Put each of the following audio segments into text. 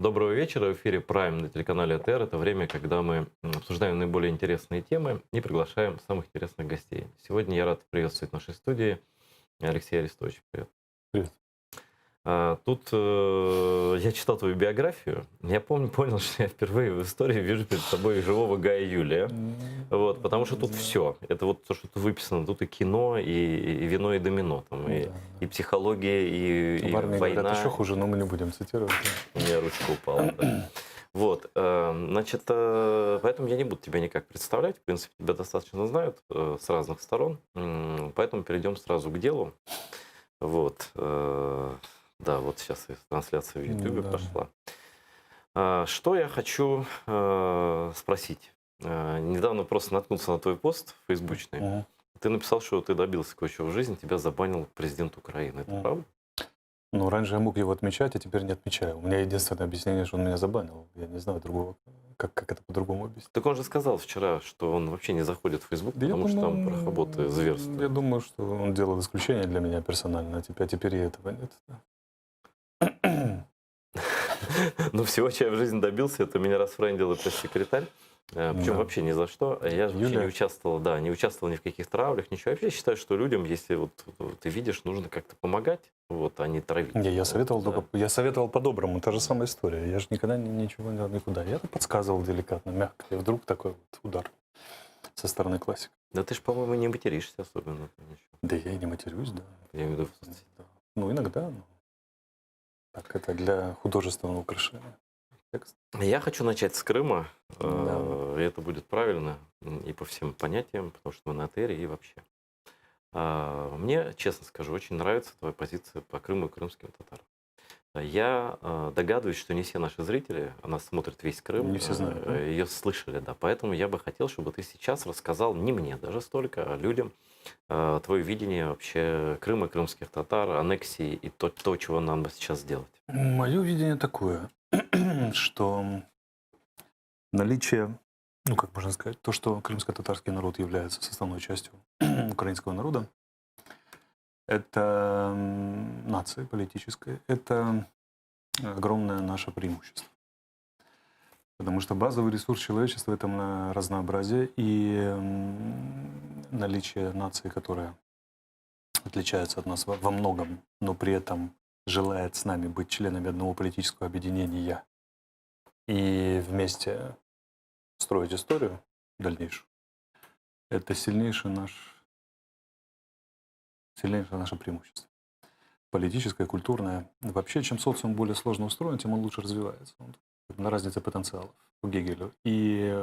Доброго вечера. В эфире Prime на телеканале АТР. Это время, когда мы обсуждаем наиболее интересные темы и приглашаем самых интересных гостей. Сегодня я рад приветствовать в нашей студии Алексея Арестовича. Привет. Привет. Тут я читал твою биографию. Я понял, что я впервые в истории вижу перед собой живого Гая Юлия. Вот, потому что тут Да. все. Это вот то, что тут выписано. Тут и кино, и вино, и домино. Там, и, Да, и да. психология, и В армии говорят война. еще хуже, но мы не будем цитировать. У меня ручка упала, да. Вот, значит, поэтому я не буду тебя никак представлять. В принципе, тебя достаточно знают с разных сторон. Поэтому перейдем сразу к делу. Вот, да, вот сейчас и трансляция в YouTube Да. пошла. Что я хочу спросить. Недавно просто наткнулся на твой пост фейсбучный. Мгм. Ты написал, что ты добился кое-чего в жизни, тебя забанил президент Украины. Это Мгм. правда? Ну, раньше я мог его отмечать, а теперь не отмечаю. У меня единственное объяснение, что он меня забанил. Я не знаю другого, как это по-другому объяснить. Так он же сказал вчера, что он вообще не заходит в Facebook, Да потому что там работы зверства. я думаю, что он делал исключение для меня персонально, а теперь и этого нет. Да. Но всего, чего я в жизни добился, это меня расфрендил и пресс-секретарь. Причем Да. вообще ни за что. Я же вообще Юля. не участвовал, да, не участвовал ни в каких травлях, ничего. Я вообще считаю, что людям, если вот ты видишь, нужно как-то помогать, вот, а не травить. Я советовал Вот, только, я советовал по-доброму, та же самая история. Я же никогда ничего никуда. Я подсказывал деликатно, мягко. И вдруг такой вот удар со стороны классика. Да ты ж, по-моему, не материшься особенно. Ничего. Да я и не матерюсь, да. Я имею в виду, Да. Ну, иногда. Так, это для художественного украшения. Текст. я хочу начать с Крыма, Да. и это будет правильно и по всем понятиям, потому что мы на Атере и вообще. Мне, честно скажу, очень нравится твоя позиция по Крыму и крымским татарам. Я догадываюсь, что не все наши зрители, она смотрит весь Крым, Не все знают, да? ее слышали, да. Поэтому я бы хотел, чтобы ты сейчас рассказал не мне даже столько, а людям твое видение вообще Крыма, крымских татар, аннексии и то, чего нам сейчас сделать. Мое видение такое, что наличие, ну, как можно сказать, то, что крымско-татарский народ является составной частью украинского народа, это нация политическая, это огромное наше преимущество. Потому что базовый ресурс человечества — это разнообразие и наличие нации, которая отличается от нас во многом, но при этом желает с нами быть членами одного политического объединения и вместе строить историю дальнейшую. Это сильнейшее наше преимущество. Политическое, культурное. Вообще, чем социум более сложно устроен, тем он лучше развивается. На разнице потенциалов по Гегелю. И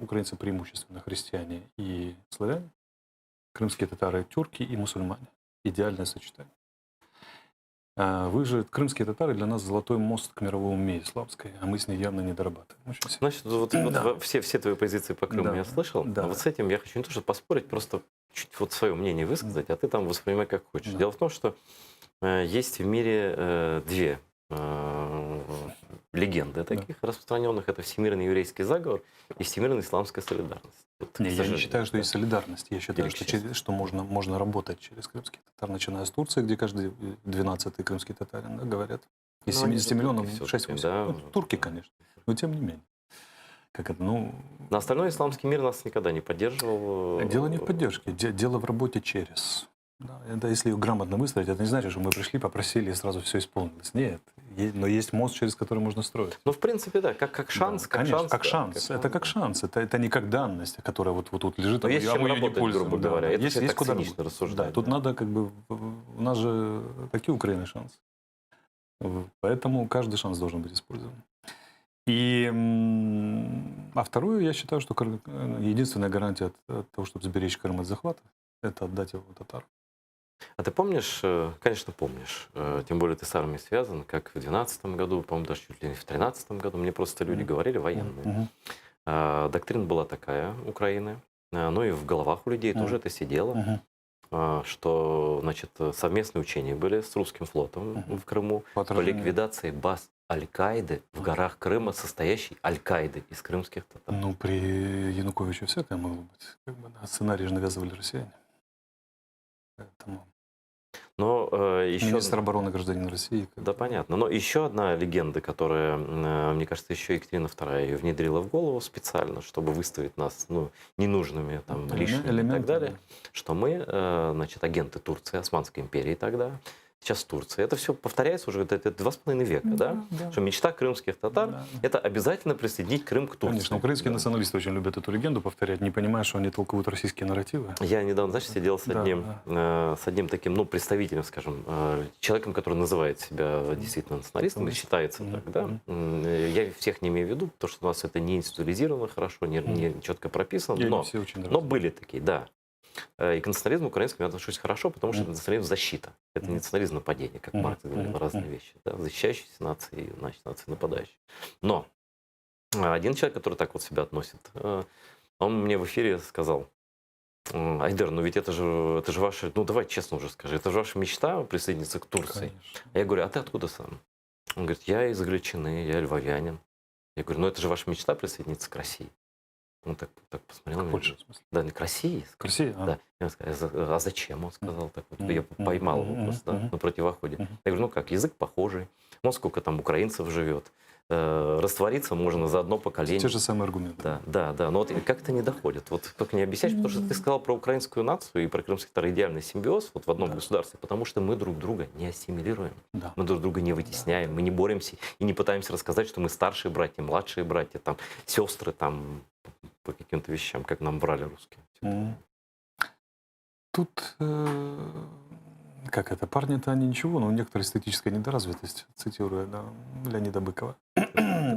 украинцы преимущественно христиане и славяне, крымские татары тюрки и мусульмане. Идеальное сочетание. Крымские татары для нас золотой мост к мировому уме исламской, а мы с ней явно не дорабатываем. Очень сильно. Значит, вот Да. все твои позиции по Крыму Да, я слышал, да. но вот с этим я хочу не то, что поспорить, просто чуть вот свое мнение высказать, а ты там воспринимай как хочешь. Да. Дело в том, что есть в мире две легенды таких распространенных. Это всемирный еврейский заговор и всемирная исламская солидарность. Вот, Не, я не сожалению, считаю, что да. есть солидарность. Я считаю, Или к что можно работать через крымских татар, начиная с Турции, где каждый 12-й крымский татарин, да, говорят. Из Ну, они же 70 миллионов турки 6-8. всё-таки, да. Ну, турки, конечно. Но тем не менее. На остальной исламский мир нас никогда не поддерживал. Дело не в поддержке, дело в работе через. Да, это если ее грамотно выстроить, это не значит, что мы пришли, попросили и сразу все исполнилось. Нет, но есть мост, через который можно строить. Ну, в принципе, да, как шанс, Да, как конечно, шанс. как да, шанс. Это как шанс. Это не как данность, которая вот тут лежит, Но есть а чем мы её не работать, пользуем. грубо говоря. Это Есть, все есть так куда цинично работать. рассуждать, Да, тут да. надо у нас же какие Украины шансы? Поэтому каждый шанс должен быть использован. А второе, я считаю, что единственная гарантия от того, чтобы сберечь Крым от захвата, это отдать его татарам. А ты помнишь, конечно, помнишь, тем более ты с армией связан, как в 2012 году, по-моему, даже чуть ли не в 2013 году, мне просто люди говорили, военные. Мгм. Доктрина была такая, Украины, ну и в головах у людей тоже это сидело, Мгм. что, значит, совместные учения были с русским флотом в Крыму По по отражению. ликвидации баз Аль-Каиды в горах Крыма, состоящей Аль-Каиды из крымских татар. Ну, при Януковиче всякое могло быть. Да, сценарий же навязывали россияне. Поэтому Но еще... Министр обороны гражданин России. Да, понятно. Но еще одна легенда, которая, мне кажется, еще Екатерина II ее внедрила в голову специально, чтобы выставить нас ненужными, там, лишними и так далее, что мы, значит, агенты Турции, Османской империи тогда, сейчас Турция. Это все повторяется уже это 2,5 века, да? Что мечта крымских татар – это обязательно присоединить Крым к Турции. Конечно, украинские националисты очень любят эту легенду повторять, не понимая, что они толкуют российские нарративы. Я недавно, знаешь, сидел с одним таким, представителем, скажем, человеком, который называет себя действительно националистом и считается так, да? Я всех не имею в виду, потому что у нас это не институализировано хорошо, не четко прописано, но были такие, да. И к национализму украинскому я отношусь хорошо, потому что это национализм защита. Это не национализм нападения, как Маркс говорил, разные вещи. Да? Защищающиеся нации и, значит, нации нападающие. Но один человек, который так вот себя относит, он мне в эфире сказал: Айдар, ну ведь это же ваша, давай честно уже скажи, это же ваша мечта присоединиться к Турции. Конечно. Я говорю, а ты откуда сам? Он говорит, я из Галичины, я львовянин. Я говорю, ну это же ваша мечта присоединиться к России. Он так посмотрел на меня. Польша, в смысле? Да, не к России. К России? Да. Я сказал, а зачем? Он сказал так вот. Я поймал вопрос, да, на противоходе. Я говорю, ну как, язык похожий. Ну, сколько там украинцев живет. Раствориться можно за одно поколение. Те же самые аргументы. Да. Но вот как-то не доходит. Вот только не объясняешь, потому что ты сказал про украинскую нацию и про крымский татар идеальный симбиоз вот в одном государстве, потому что мы друг друга не ассимилируем. Да. Мы друг друга не вытесняем, мы не боремся и не пытаемся рассказать, что мы старшие братья, младшие братья, там, сестры, там, по каким-то вещам, как нам брали русские. Тут, как это, парни-то они ничего, но у некоторой эстетическая недоразвитость, цитируя Леонида Быкова.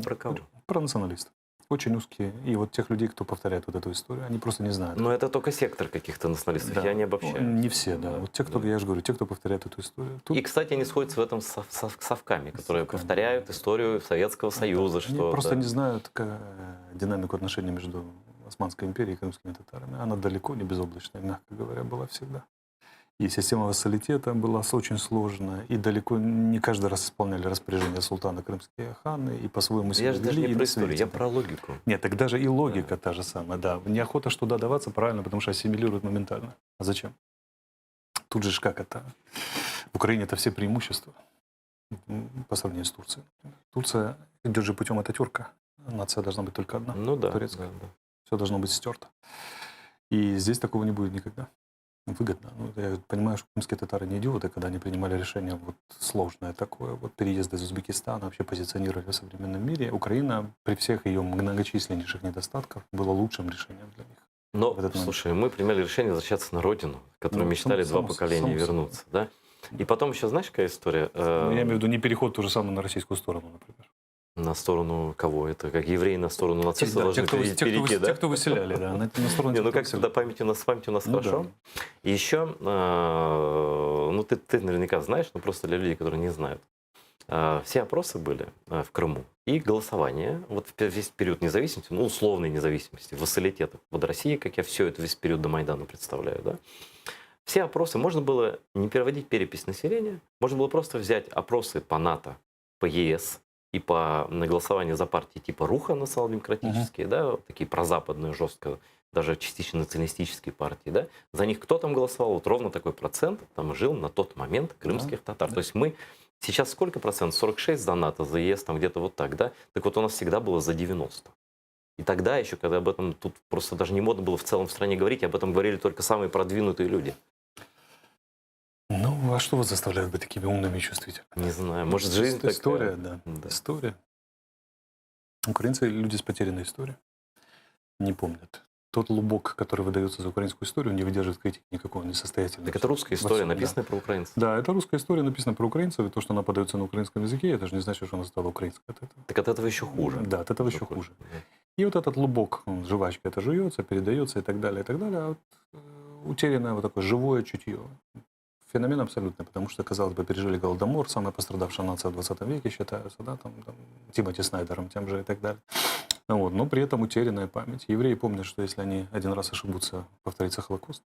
Про кого? Про националистов. Очень узкие. И вот тех людей, кто повторяет вот эту историю, они просто не знают. Но это только сектор каких-то националистов, я не обобщаю. Не все, да. Вот те, кто, я же говорю, те, кто повторяет эту историю. И, кстати, они сходятся в этом с совками, которые повторяют историю Советского Союза. Они просто не знают динамику отношений между Османской империей и крымскими татарами. Она далеко не безоблачная, мягко говоря, была всегда. И система вассалитета была очень сложная, и далеко не каждый раз исполняли распоряжения султана крымские ханы, и по-своему себя вели. Я же даже не про историю, я про логику. Нет, так даже и логика та же самая, да. Неохота ж туда даваться, правильно, потому что ассимилируют моментально. А зачем? Тут же как это? В Украине это все преимущества по сравнению с Турцией. Турция идет же путем Ататюрка. Нация должна быть только одна, турецкая. Да. Все должно быть стерто. И здесь такого не будет никогда. Выгодно. Я понимаю, что крымские татары не идиоты, когда они принимали решение вот сложное такое, вот переезд из Узбекистана, вообще позиционировали в современном мире. Украина при всех ее многочисленнейших недостатках была лучшим решением для них. Но, слушай, мы приняли решение возвращаться на родину, которую мечтали два поколения вернуться. Да? И потом еще, знаешь, какая история? Я имею в виду не переход то же самое на российскую сторону, например. На сторону кого? Это как евреи на сторону нацистов должны перейти, да? Те, кто выселяли, да. На сторону не, как всегда, память у нас хорошо. И еще, ты наверняка знаешь, но просто для людей, которые не знают, все опросы были в Крыму. И голосование, вот весь период независимости, условной независимости, вассалитета под Россией, как я все это весь период до Майдана представляю, да? Все опросы, можно было не переводить перепись населения, можно было просто взять опросы по НАТО, по ЕС, и по голосованию за партии типа Руха национал-демократические, да, такие прозападные, жестко, даже частично националистические партии, да, за них кто там голосовал, вот ровно такой процент там жил на тот момент крымских татар. То есть мы сейчас сколько процентов? 46 за НАТО, за ЕС, там где-то вот так, да? Так вот у нас всегда было за 90. И тогда еще, когда об этом тут просто даже не модно было в целом в стране говорить, об этом говорили только самые продвинутые люди. А что вас заставляет быть такими умными и чувствительными? Не знаю, может, жизнь такая. История, да. История. Украинцы — люди с потерянной историей. Не помнят. Тот лубок, который выдается за украинскую историю, не выдерживает критики никакого, несостоятельного. Так это русская история, написанная про украинцев. Да, это русская история, написанная про украинцев. И то, что она подается на украинском языке, это же не значит, что она стала украинской от этого. Так от этого еще хуже. Да, от этого еще хуже. И вот этот лубок, жвачка, это жуется, передается и так далее, и так далее. А вот утерянное вот такое живое чутье. Феномен абсолютный, потому что, казалось бы, пережили Голодомор, самая пострадавшая нация в 20 веке считаются, да, там Тимоти Снайдером тем же и так далее. Но при этом утерянная память. Евреи помнят, что если они один раз ошибутся, повторится Холокост.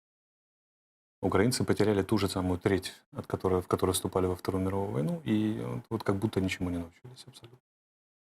Украинцы потеряли ту же самую треть, в которую вступали во Вторую мировую войну, и вот как будто ничему не научились абсолютно.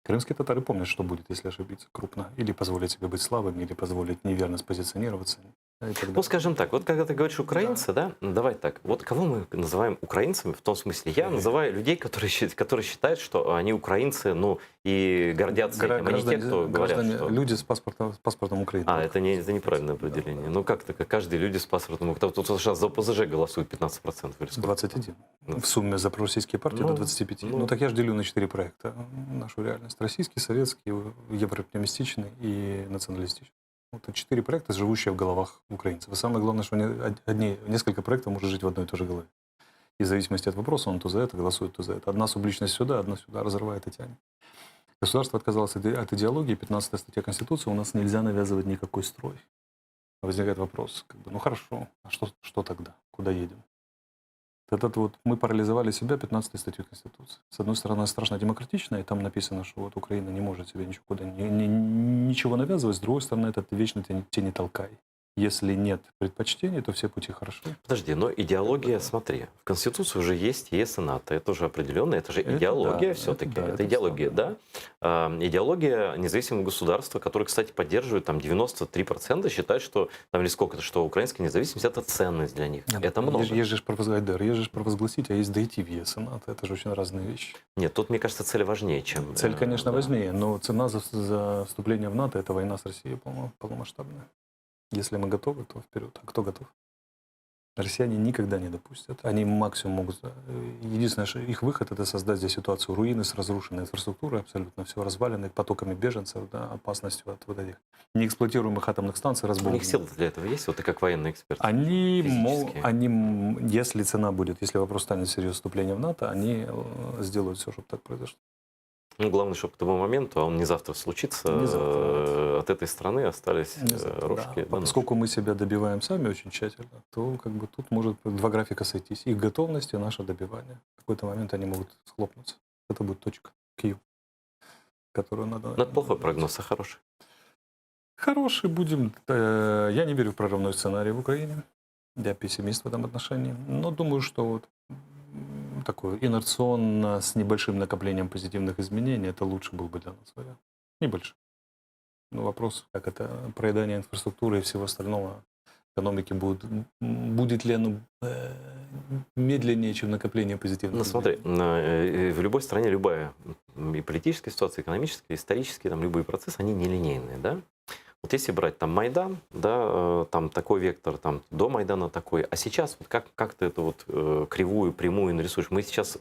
Крымские татары помнят, что будет, если ошибиться крупно. Или позволить себе быть слабыми, или позволить неверно спозиционироваться. и так Ну, далее. скажем так, вот когда ты говоришь украинцы, да, ну, давай так, вот кого мы называем украинцами, в том смысле, я называю людей, которые считают, что они украинцы, ну, и гордятся этим, а не те, кто говорят, что... Люди с паспортом Украины. А, Вот это как это неправильное да, определение. да. Ну, как так, каждый люди с паспортом, тут сейчас за ОПЗЖ голосует 15% или сколько? 21. Ну, В сумме за пророссийские партии до 25. ну, Ну так я же делю на 4 проекта нашу реальность. Российский, советский, европеоптимистичный и националистичный. Вот это 4 проекта, живущие в головах украинцев. И самое главное, что несколько проектов может жить в одной и той же голове. И в зависимости от вопроса он то за это голосует, то за это. Одна субличность сюда, одна сюда, разрывает и тянет. Государство отказалось от идеологии, 15 статья Конституции, у нас нельзя навязывать никакой строй. Возникает вопрос, ну хорошо, а что тогда? Куда едем? Мы парализовали себя 15 статьей Конституции. С одной стороны, страшно демократичная, и там написано, что вот Украина не может себе ничего навязывать, с другой стороны, это ты вечно тени толкай. Если нет предпочтений, то все пути хороши. Подожди, но идеология, смотри, в Конституции уже есть ЕС и НАТО, это уже определенно, это же идеология все-таки, это идеология, да? Идеология независимого государства, которое, кстати, поддерживает, там 93% считают, что, там или сколько-то, что украинская независимость это ценность для них, это много. Есть же провозгласить, а есть дойти в ЕС и НАТО, это же очень разные вещи. Нет, тут, мне кажется, цель важнее, чем... Цель, конечно, да. важнее, но цена за вступление в НАТО – это война с Россией полномасштабная. Если мы готовы, то вперед. А кто готов? Россияне никогда не допустят. Они максимум могут... Единственное, что их выход – это создать здесь ситуацию руины с разрушенной инфраструктурой, абсолютно все развалено, потоками беженцев, да, опасностью от вот этих неэксплуатируемых атомных станций, У разбомбленных. них силы для этого есть? Вот ты как военный эксперт. Если цена будет, если вопрос станет серьезным вступлением в НАТО, они сделают все, чтобы так произошло. Ну, главное, чтобы к тому моменту, а он не завтра случится, Не завтра, от этой страны остались рожки. Да. Поскольку мы себя добиваем сами очень тщательно, то тут может два графика сойтись. Их готовность и наше добивание. В какой-то момент они могут схлопнуться. Это будет точка Q, которую надо... Но это плохой прогноз, а хороший. Хороший будем. Я не верю в прорывной сценарий в Украине. Я пессимист в этом отношении. Но думаю, что вот такое инерционно, с небольшим накоплением позитивных изменений, это лучше был бы для нас вариант. Небольшой. Но вопрос, как это проедание инфраструктуры и всего остального экономики будет ли оно медленнее, чем накопление позитивных изменений? Ну смотри, в любой стране любая и политическая ситуация, экономическая, исторические, там любые процессы, они нелинейные, да? Вот если брать там Майдан, да, там такой вектор, там до Майдана такой, а сейчас вот как ты эту вот кривую, прямую нарисуешь? Мы сейчас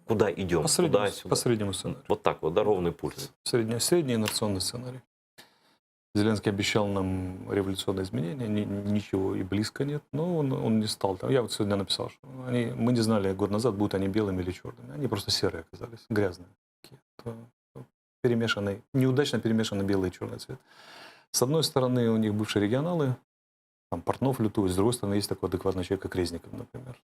куда идем? По среднему сценарию. Вот так вот, да, ровный пульс. Средний инерционный сценарий. Зеленский обещал нам революционные изменения, ничего и близко нет, но он не стал. Я вот сегодня написал, что мы не знали год назад, будут они белыми или черными. Они просто серые оказались, грязные. Неудачно перемешанный белый и черный цвет. С одной стороны, у них бывшие регионалы, там Портнов лютует, с другой стороны, есть такой адекватный человек, как Резников, например.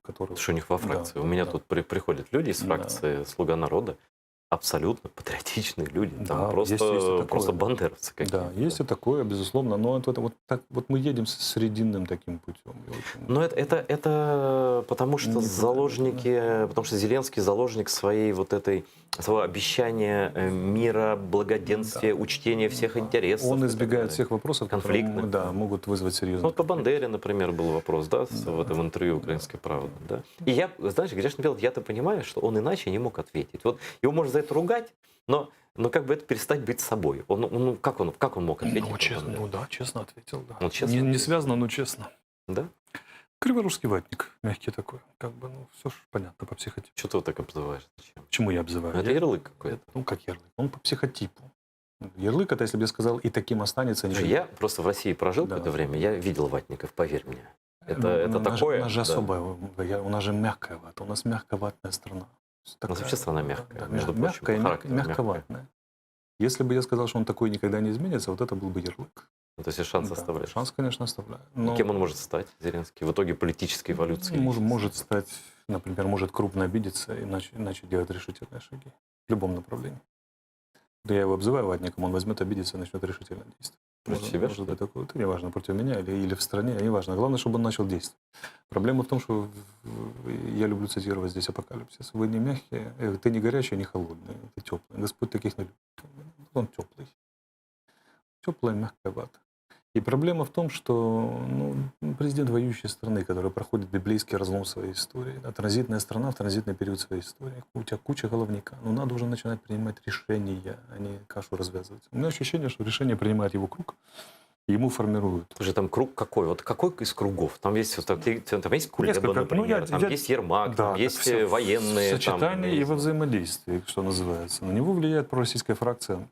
Который... Что у них во фракции? Да, у меня да. тут приходят люди из фракции «Слуга народа», абсолютно патриотичные люди, там Да, просто бандеровцы какие-то. Да, есть и такое, безусловно, но вот мы едем срединным таким путем. Но это потому что потому что Зеленский заложник своего обещания мира, благоденствия, учтения всех интересов. Он избегает всех вопросов, конфликтных, которые могут вызвать серьезные. Вот по Бандере, например, был вопрос, да, в этом интервью «Украинской правды», да. И я, знаешь, грешно делать, я-то понимаю, что он иначе не мог ответить. Вот его можно за это ругать, но как бы это перестать быть собой. Как он мог ответить? Честно ответил, да. Он честно не ответил. связано, но честно. Да? Криворужский ватник, мягкий такой. Все же понятно по психотипу. Что ты его так обзываешь? Зачем? Почему я обзываю? Это ярлык какой-то. Как ярлык? Он по психотипу. Ярлык, это если бы я сказал, и таким останется. Я просто в России прожил какое-то время, я видел ватников, поверь мне. Это такое. У нас же особое, у нас же мягкая вата, у нас мягковатная страна. У нас вообще страна мягкая, между прочим, мягкая, по характеру мягковатная. Если бы я сказал, что он такой никогда не изменится, вот это был бы ярлык. То есть шанс оставляешь? Шанс, конечно, оставляю. Но... Кем он может стать, Зеленский, в итоге политической эволюции? Может стать, например, может крупно обидеться и начать делать решительные шаги в любом направлении. Да я его обзываю ватником, он возьмет, обидится и начнет решительно действовать. Против себя, может быть такое. Это не важно, против меня или в стране, не важно. Главное, чтобы он начал действовать. Проблема в том, что я люблю цитировать здесь Апокалипсис. Вы не мягкие, ты не горячий, не холодный, ты теплый. Господь таких не любит. Он теплый. Теплая, мягкая вата. И проблема в том, что президент воюющей страны, который проходит библейский разлом своей истории, да, транзитная страна в транзитный период своей истории, у тебя куча головника, надо уже начинать принимать решения, а не кашу развязывать. У меня ощущение, что решение принимает его круг, и ему формируют. Слушай, там круг какой? Вот какой из кругов? Там есть, там есть Кулеба, например, там есть Ермак, да, там есть все военные. Сочетание там, и во взаимодействии, что называется. На него влияет пророссийская фракция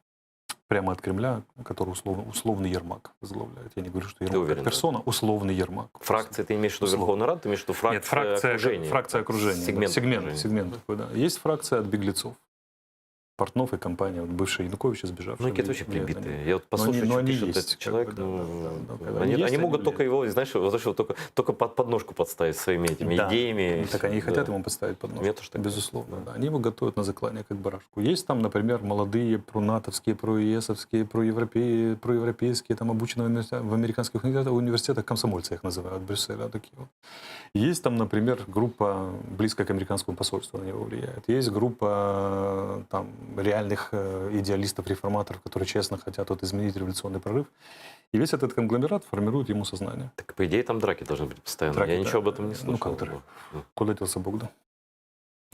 прямо от Кремля, который условный Ермак возглавляет. Я не говорю, что Ермак уверен, как персона, условный Ермак. Фракция, ты имеешь в виду Верховный Рад, ты имеешь в виду фракция Нет, фракция окружения? Фракция окружения. Сегмент. Сегмент такой, да. Есть фракция от беглецов. Портнов и компания, вот бывший Янукович, сбежавший. Ну, какие-то вообще прибитые. Я вот послушаю, что пишет этот человек. Они могут только его, знаешь, только под подножку подставить своими этими идеями. Так они и хотят ему подставить подножку, безусловно. Да. Они его готовят на заклание, как барашку. Есть там, например, молодые пронатовские, проесовские, проевропейские, там обученные в американских университетах, комсомольцы их называют, Брюсселя, такие вот. Есть там, например, группа, близкая к американскому посольству, на него влияет. Есть группа там реальных идеалистов, реформаторов, которые честно хотят изменить революционный прорыв. И весь этот конгломерат формирует ему сознание. Так, по идее, там драки должны быть постоянно. Драки, я ничего об этом не слышал. Ну, как драки? Куда делся Богдан?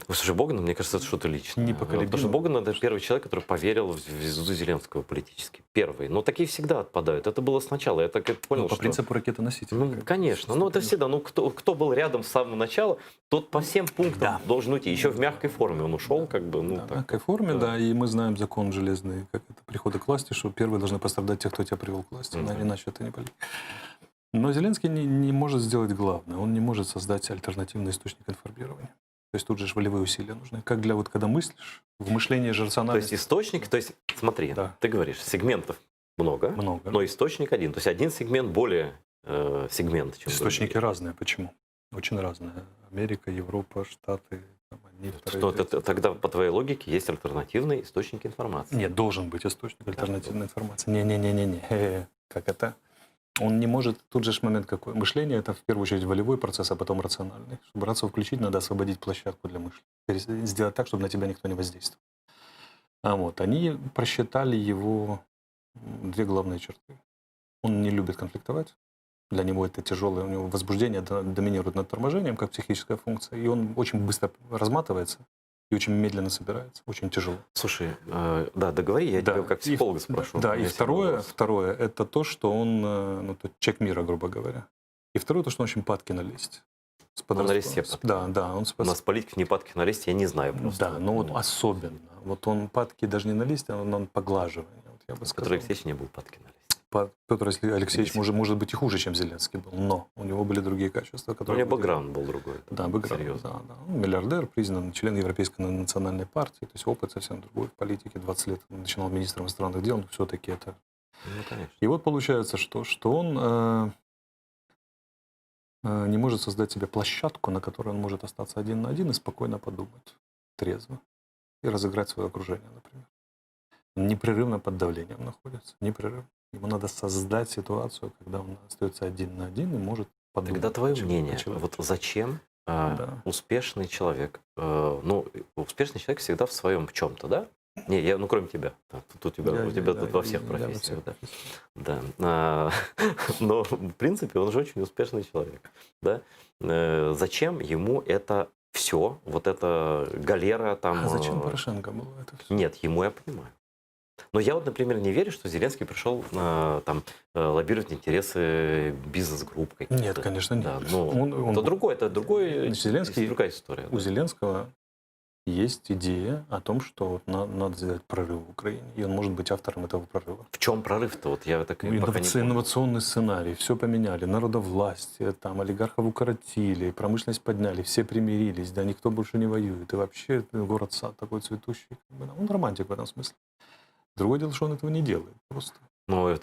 Слушай, Богдан, мне кажется, это что-то личное. Непоколебимый. Потому что Богдан — это первый человек, который поверил в звезду Зеленского политически. Первый. Но такие всегда отпадают. Это было сначала. Я так и понял, по принципу ракетоносителя. Ну, конечно. Ну, это всегда. Ну, кто был рядом с самого начала, тот по всем пунктам должен уйти. Еще в мягкой форме он ушел, как бы. Ну, в мягкой форме, да. И мы знаем закон железный, как это, прихода к власти, что первые должны пострадать те, кто тебя привел к власти. Иначе это не политика. Но Зеленский не может сделать главное. Он не может создать альтернативный источник информирования. То есть тут же волевые усилия нужны. Как для когда мыслишь, в мышлении же рационально. То есть источник, то есть смотри, ты говоришь, сегментов много, но источник один. То есть один сегмент более сегмент, чем источники другие. Разные. Почему? Очень разные. Америка, Европа, Штаты. Тогда по твоей логике есть альтернативные источники информации. Нет, должен быть источник альтернативной информации. Не. Как это? Он не может, тут же момент какой. Мышление — это в первую очередь волевой процесс, а потом рациональный. Чтобы рацию включить, надо освободить площадку для мышления. Сделать так, чтобы на тебя никто не воздействовал. Они просчитали его две главные черты. Он не любит конфликтовать. Для него это тяжелое, у него возбуждение доминирует над торможением, как психическая функция. И он очень быстро разматывается. И очень медленно собирается, очень тяжело. Слушай, договори, я тебя как психолога спрошу. Да, и второе, это то, что он человек мира, грубо говоря. И второе, то, что он очень падки на лесть. На лесть все падки. Да. У нас политиков не падки на лесть, я не знаю просто. Да, но особенно. Он падки даже не на лесть, а он поглаживание. Я бы сказал. Петр Алексеевич не был падки на лесть. Петр Алексеевич может быть и хуже, чем Зеленский был, но у него были другие качества. У него бэкграунд был другой. Да, бэкграунд. Да. Он миллиардер, признан член Европейской национальной партии, то есть опыт совсем другой в политике. 20 лет он начинал министром иностранных дел, но все-таки это... Ну, конечно. И вот получается, что он не может создать себе площадку, на которой он может остаться один на один и спокойно подумать, трезво, и разыграть свое окружение, например. Он непрерывно под давлением находится, непрерывно. Ему надо создать ситуацию, когда он остается один на один и может подумать. Тогда твое мнение, вот зачем успешный человек? Успешный человек всегда в своем чем-то, да? Не, кроме тебя. Тут у тебя во всех профессиях. Да. Но, в принципе, он же очень успешный человек. Да? Зачем ему это все, вот эта галера там... А зачем Порошенко было это все? Нет, ему я понимаю. Но я вот, например, не верю, что Зеленский пришел лоббировать интересы бизнес-групп каких-то. Нет, конечно, нет. Да, это другая история. У Зеленского есть идея о том, что надо сделать прорыв в Украине. И он может быть автором этого прорыва. В чем прорыв-то? Вот я так инновационный сценарий. Все поменяли. Народовластие, олигархов укоротили, промышленность подняли, все примирились, да, никто больше не воюет. И вообще город-сад такой цветущий. Он романтик в этом смысле. Другое дело, что он этого не делает просто.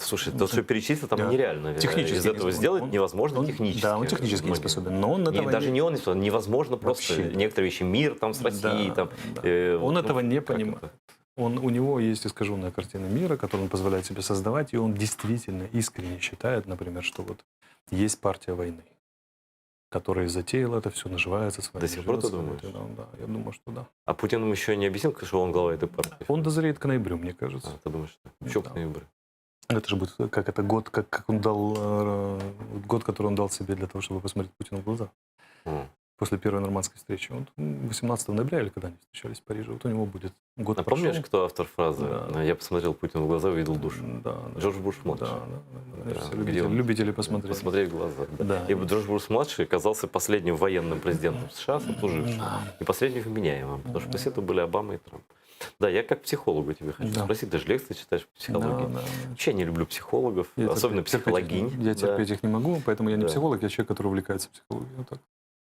Слушай, то, что перечислил, там нереально. Технически из этого сделать невозможно технически. Да, он технически не способен, но он этого даже не он не способен, невозможно просто некоторые вещи, мир там с Россией. Он этого не понимает. У него есть искаженная картина мира, которую он позволяет себе создавать, и он действительно искренне считает, например, что вот есть партия войны, которая затеяла это все, наживается с вами. До сих пор ты думаешь? Да, я думаю, что да. А Путин ему еще не объяснил, что он глава этой партии? Он дозреет к ноябрю, мне кажется. Ты думаешь, что? Еще к ноябрю? Это же будет как это год, как он дал, год, который он дал себе для того, чтобы посмотреть Путину в глаза. М. После первой нормандской встречи. Он 18 ноября или когда они встречались в Париже, вот у него будет год А прошел. помнишь, кто автор фразы Да. «Я посмотрел Путину в глаза, увидел душу»? Да, да. Джордж Буш-младший. Да. Да, Все где он любители посмотреть. посмотреть в глаза. Да. Да. И Джордж Буш-младший оказался последним военным президентом США, сослужившим, Да. и последним вменяемым, потому что после этого были Обама и Трамп. Да, я как психологу тебе хочу Да. спросить, даже лекции читаешь по психологии. Да. Вообще я не люблю психологов, Я особенно терпеть психологинь. их, я терпеть их не могу, поэтому я не Да. психолог, я человек, который увлекается психологией. Вот так.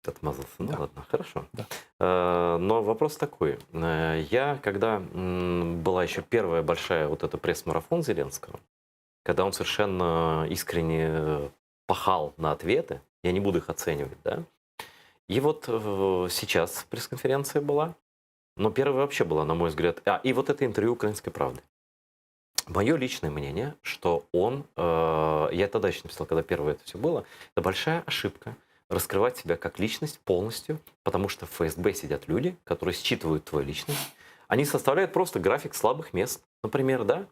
Отмазался. Ну Да. ладно, хорошо. Да. Но вопрос такой. Я, когда была еще первая большая вот эта пресс-марафон Зеленского, когда он совершенно искренне пахал на ответы, я не буду их оценивать, да. И вот сейчас пресс-конференция была, но первая вообще была, на мой взгляд, и вот это интервью «Украинской правды». Мое личное мнение, что он, я тогда еще написал, когда первое это все было, это большая ошибка раскрывать себя как личность полностью, потому что в ФСБ сидят люди, которые считывают твою личность. Они составляют просто график слабых мест. Например, да,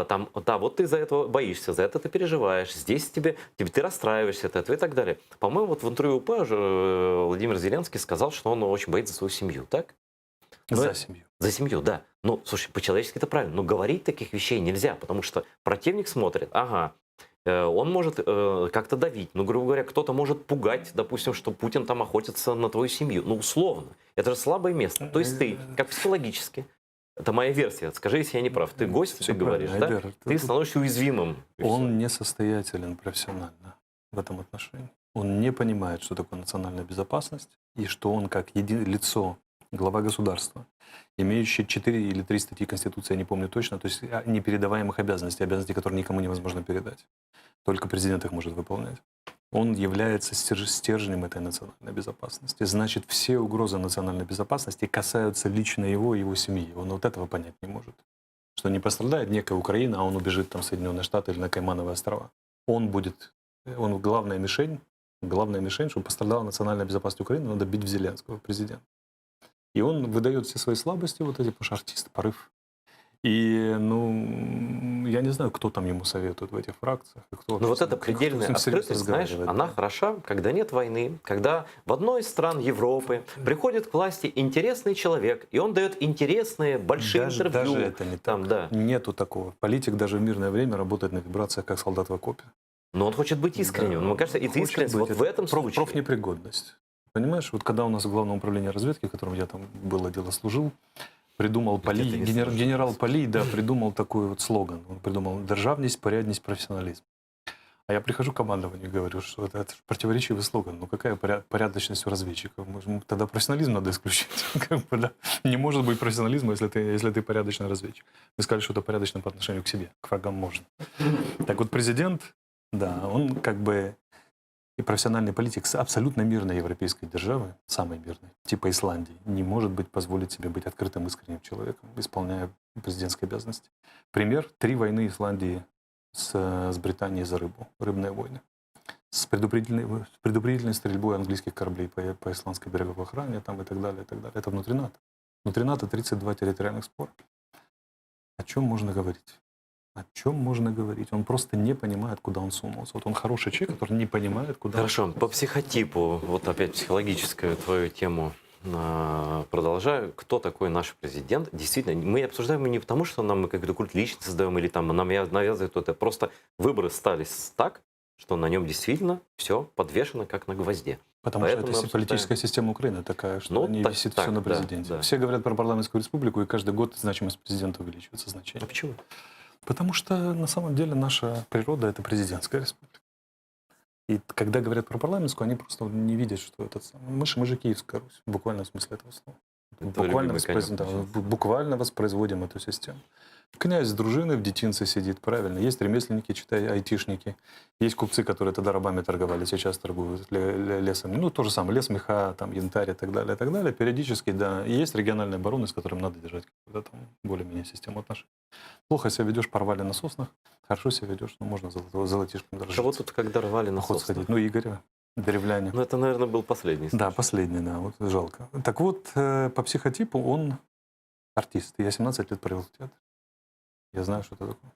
там, да, вот ты за этого боишься, за это ты переживаешь, здесь тебе ты расстраиваешься от этого и так далее. По-моему, вот в интервью УП Владимир Зеленский сказал, что он очень боится за свою семью, так? За семью. За семью, да. Ну, слушай, по-человечески это правильно, но говорить таких вещей нельзя, потому что противник смотрит, ага, он может как-то давить. Ну, грубо говоря, кто-то может пугать, допустим, что Путин там охотится на твою семью. Ну, условно. Это же слабое место. То есть ты, как психологически, это моя версия, скажи, если я не прав. Ты гость, Всё ты говоришь, правильно, да? Айдар, Ты становишься уязвимым. И всё. Он несостоятелен профессионально в этом отношении. Он не понимает, что такое национальная безопасность, и что он как лицо, глава государства, имеющий 4 или 3 статьи Конституции, я не помню точно, то есть непередаваемых обязанностей, обязанностей, которые никому невозможно передать. Только президент их может выполнять. Он является стержнем этой национальной безопасности. Значит, все угрозы национальной безопасности касаются лично его и его семьи. Он вот этого понять не может. Что не пострадает некая Украина, а он убежит там в Соединенные Штаты или на Каймановые острова. Он главная мишень, чтобы пострадала национальная безопасность Украины, надо бить в Зеленского, президента. И он выдает все свои слабости, вот эти, потому что артист, порыв. И, ну, я не знаю, кто там ему советует в этих фракциях. И кто Но вот вообще эта с ним предельная всерьез открытость, знаешь, разговаривает, она да. хороша, когда нет войны, когда в одной из стран Европы приходит к власти интересный человек, и он дает интересные, большие Даже интервью. это не Там, так. да. Нету такого. Политик даже в мирное время работает на вибрациях, как солдат в окопе. Но он хочет быть искренним. Да, Мне кажется, и хочет искренность быть. вот в Это этом случае. профнепригодность. Понимаешь, вот когда у нас в Главном управлении разведки, в котором я там было дело служил, придумал Где ты не служил? генерал Полий, да, придумал такой вот слоган. Он придумал «Державность, порядность, профессионализм». А я прихожу к командованию и говорю, что это же противоречивый слоган. Ну какая порядочность у разведчиков? Тогда профессионализм надо исключить. Как бы, да. Не может быть профессионализма, если ты порядочный разведчик. Вы сказали, что это порядочно по отношению к себе. К врагам можно. Так вот президент, да, он как бы и профессиональный политик с абсолютно мирной европейской державы, самой мирной, типа Исландии, не может позволить себе быть открытым, искренним человеком, исполняя президентские обязанности. Пример: 3 войны Исландии с Британией за рыбу, рыбные войны. С предупредительной стрельбой английских кораблей по исландской береговой охране там, и так далее, и так далее. Это внутри НАТО. Внутри НАТО 32 территориальных спора. О чем можно говорить? О чем можно говорить? Он просто не понимает, куда он сунулся. Вот он хороший человек, который не понимает, куда Хорошо, он по психотипу, вот опять психологическую твою тему продолжаю. Кто такой наш президент? Действительно, мы обсуждаем не потому, что нам какой-то культ личности создаем, или там нам навязывают это. Просто выборы стали так, что на нем действительно все подвешено как на гвозде. Потому Поэтому что мы это обсуждаем. политическая система Украины такая, что Ну, не так, висит так, все на да, президенте. да. Все говорят про парламентскую республику, и каждый год значимость президента увеличивается, А значение. почему? Потому что на самом деле наша природа — это президентская республика. И когда говорят про парламентскую, они просто не видят, что это самое. Мы же Киевская Русь, в буквальном смысле этого слова. Это любимый конек, Буквально воспроизводим эту систему. Князь с дружиной в детинце сидит, правильно. Есть ремесленники, читай, айтишники. Есть купцы, которые тогда рабами торговали, сейчас торгуют лесом. Ну, то же самое, лес, меха, там, янтарь и так далее, и так далее. Периодически, да. И есть региональные обороны, с которыми надо держать какую-то там более-менее систему отношений. Плохо себя ведешь, порвали на соснах. Хорошо себя ведешь, ну, можно золотишком дорожить. Кого тут когда рвали на Поход соснах? сходить. Ну, Игоря, древляне. Ну, это, наверное, был последний случай. Да, последний, да, вот жалко. Так вот, по психотипу он артист. Я 17 лет провел в театре. Я знаю, что это такое.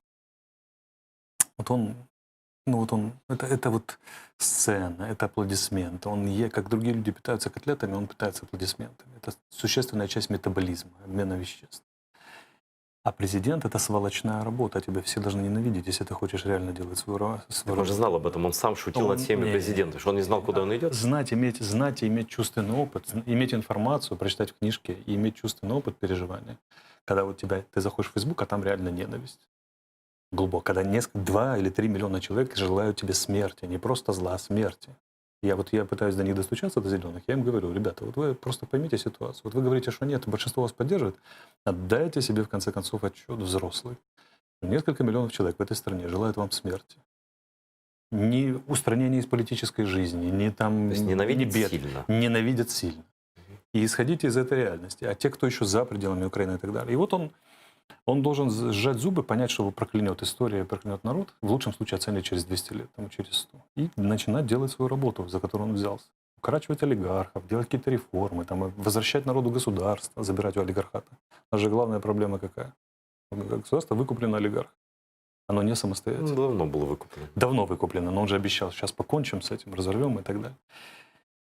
Вот он, ну вот он, это вот сцена, это аплодисменты. Как другие люди питаются котлетами, он питается аплодисментами. Это существенная часть метаболизма, обмена веществ. А президент — это сволочная работа. Тебя все должны ненавидеть, если ты хочешь реально делать свою Так он же знал об этом, он сам шутил над всеми президентами, что он не знал, куда он идет. Знать и иметь чувственный опыт, иметь информацию, прочитать в книжке и иметь чувственный опыт переживания. Когда ты заходишь в Facebook, а там реально ненависть. Глубоко. Когда 2 или 3 миллиона человек желают тебе смерти, не просто зла, а смерти. Я пытаюсь до них достучаться, до зеленых. Я им говорю: ребята, вот вы просто поймите ситуацию. Вот вы говорите, что нет, большинство вас поддерживает. Отдайте себе, в конце концов, отчет, взрослый. Несколько миллионов человек в этой стране желают вам смерти. Не устранения из политической жизни, не там... То есть ненавидят сильно. Ненавидят сильно. И исходите из этой реальности. А те, кто еще за пределами Украины и так далее. И вот он должен сжать зубы, понять, что его проклянет история, проклянет народ, в лучшем случае оценить через 200 лет, там, через 100. И начинать делать свою работу, за которую он взялся. Укорачивать олигархов, делать какие-то реформы, там, возвращать народу государство, забирать у олигархата. У нас же главная проблема какая? Государство выкуплено олигарх. Оно не самостоятельно. Давно было выкуплено. Давно выкуплено, но он же обещал, сейчас покончим с этим, разорвем и так далее.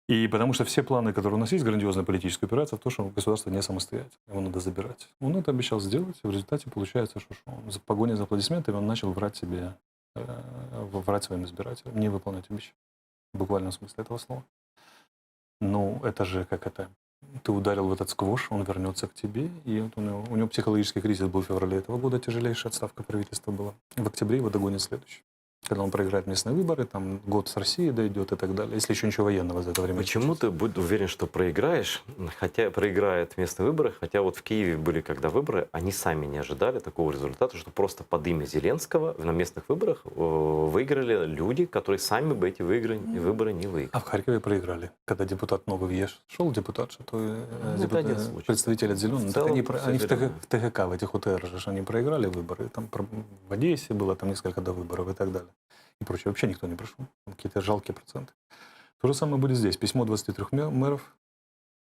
И потому что все планы, которые у нас есть, грандиозная политическая операция, в том, что государство не самостоятельно, его надо забирать. Он это обещал сделать, и в результате получается, что в погоне за аплодисментами он начал врать себе, врать своим избирателям, не выполнять обещания. В буквальном смысле этого слова. Ну, это же как это... Ты ударил в этот сквош, он вернется к тебе, и вот у него психологический кризис был в феврале этого года, тяжелейшая отставка правительства была. В октябре его догонит следующий. Когда он проиграет местные выборы, там год с Россией дойдет и так далее, если еще ничего военного за это время. Почему ты будь уверен, что проиграешь, хотя проиграет местные выборы, хотя вот в Киеве были когда выборы, они сами не ожидали такого результата, что просто под имя Зеленского на местных выборах выиграли люди, которые сами бы эти выборы не выиграли. А в Харькове проиграли, когда депутат новый въезд шел, депутат, что представитель от Зеленых, они в ТГК, в этих УТР же они проиграли выборы, там в Одессе было там несколько до выборов и так далее. И прочее. Вообще никто не пришел. Какие-то жалкие проценты. То же самое будет здесь. Письмо 23 мэров,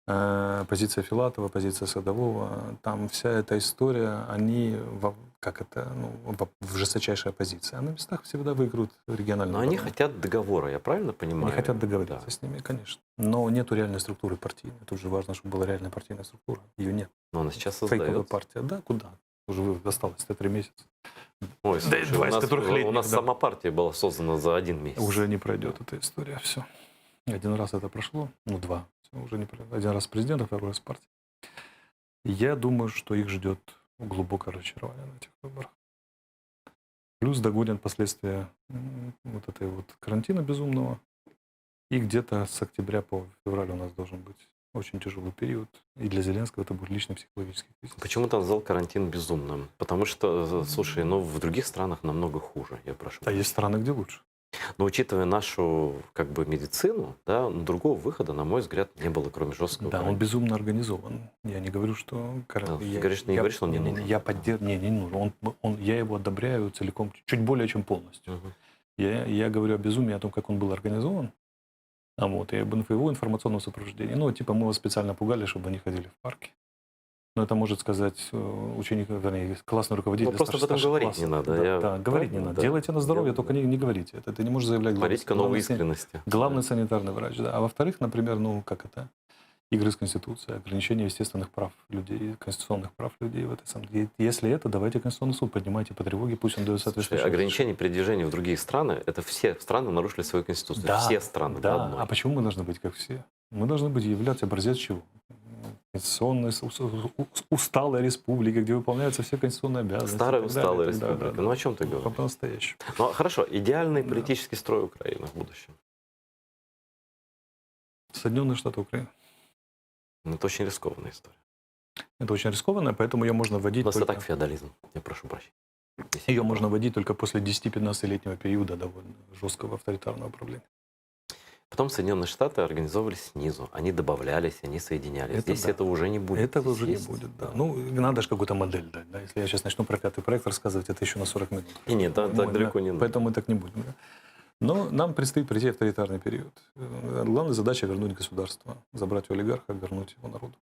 позиция Филатова, позиция Садового. Там вся эта история, они в жесточайшей оппозиции. А на местах всегда выиграют региональные. Но они хотят договора, я правильно понимаю? Они хотят договориться с ними, конечно. Но нету реальной структуры партийной. Тут же важно, чтобы была реальная партийная структура. Ее нет. Но она сейчас Фейковая создается. партия. Да, куда? Уже осталось-то 3 месяца. Ой, слушай, у нас сама партия была создана за 1 месяц. Уже не пройдет эта история, все. 1 раз это прошло, 2. Всё, уже не пройдет. 1 раз президента, 2 раз партия. Я думаю, что их ждет глубокое разочарование на этих выборах. Плюс догонят последствия вот этой вот карантина безумного. И где-то с октября по февраль у нас должен быть очень тяжелый период. И для Зеленского это будет личный психологический кризис. Почему ты назвал карантин безумным? Потому что, слушай, в других странах намного хуже, я прошу. А есть страны, где лучше. Но учитывая нашу медицину, да, другого выхода, на мой взгляд, не было, кроме жесткого Да, карантина. он безумно организован. Я не говорю, что... Ты говоришь, что он не нужен. Я поддерживаю... Не нужен. Я его одобряю целиком, чуть более, чем полностью. Угу. Я говорю о безумии, о том, как он был организован. И об его информационном сопровождении. Мы вас специально пугали, чтобы они ходили в парки. Но это может сказать ученик, вернее, классный руководитель. Просто об этом говорить не надо. Да, говорить не надо. Да. Делайте на здоровье, только не говорите это. Ты не можешь заявлять Политика новой искренности. главный санитарный врач. Да. А во-вторых, например, игры с Конституцией, ограничение естественных прав людей, конституционных прав людей в этой самой. Если это, давайте Конституционный суд поднимайте по тревоге, пусть он дает соответствующее. Ограничение передвижения в другие страны, это все страны нарушили свою Конституцию. Да, все страны. Да. А почему мы должны быть как все? Мы должны являться образец чего? Конституционной, усталой республикой, где выполняются все конституционные обязанности. Старая усталая республика. Да. О чем ты говоришь? По-настоящему. Ну, хорошо, идеальный политический строй Украины в будущем. Соединенные Штаты Украины. Это очень рискованная история. Это очень рискованно, поэтому ее можно вводить У нас и только... так феодализм, я прошу прощения. Ее можно вводить только после 10-15-летнего периода довольно жесткого авторитарного управления. Потом Соединенные Штаты организовывались снизу. Они добавлялись, они соединялись. Здесь этого уже не будет. Этого уже не будет, да. Надо же какую-то модель дать. Да? Если я сейчас начну про 5-й проект рассказывать, это еще на 40 минут. Нет, так далеко не надо. Поэтому мы так не будем. Да? Но нам предстоит пройти авторитарный период. Главная задача — вернуть государство, забрать у олигарха, вернуть его народу.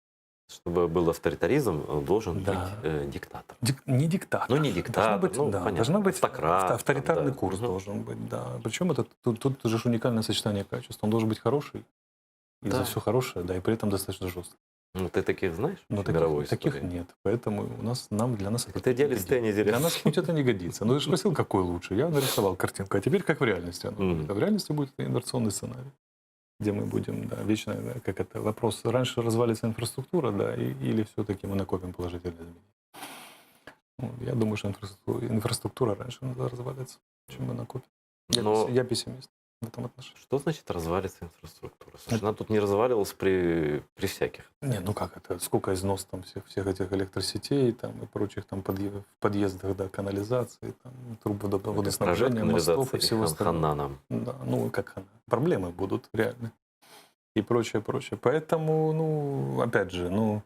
Чтобы был авторитаризм, должен Да. быть диктатор. Не диктатор. Ну, не диктатор, Должна быть, ну, да, понятно, должна быть автократ, там, авторитарный да. курс Мгм. должен быть, да. Причем тут же ж уникальное сочетание качеств. Он должен быть хороший, и за Да. все хорошее, да, и при этом достаточно жесткий. Ну, ты таких знаешь Но в мировой таких истории? нет. Поэтому для нас Это идеалисты, не а не годится. Для нас идеалисты. путь это не годится. Ну, ты же спросил, какой лучше. Я нарисовал картинку. А теперь как в реальности оно будет? А в реальности будет инверсионный сценарий, где мы будем, да, вечно, да, как это, вопрос, раньше развалится инфраструктура, да, или все-таки мы накопим положительные изменения. Ну, я думаю, что инфраструктура раньше развалится, чем мы накопим. Но Я пессимист в этом отношении. что значит развалится инфраструктура? Слушай, она тут не разваливалась при всяких. Не, ну как это? Сколько износ там всех этих электросетей там, и прочих там в подъездах, да, канализации, там, труб водоснабжения, мостов и всего остального. Хана нам. Да, ну как хана. Проблемы будут реально. И прочее, прочее. Поэтому, ну, опять же, ну,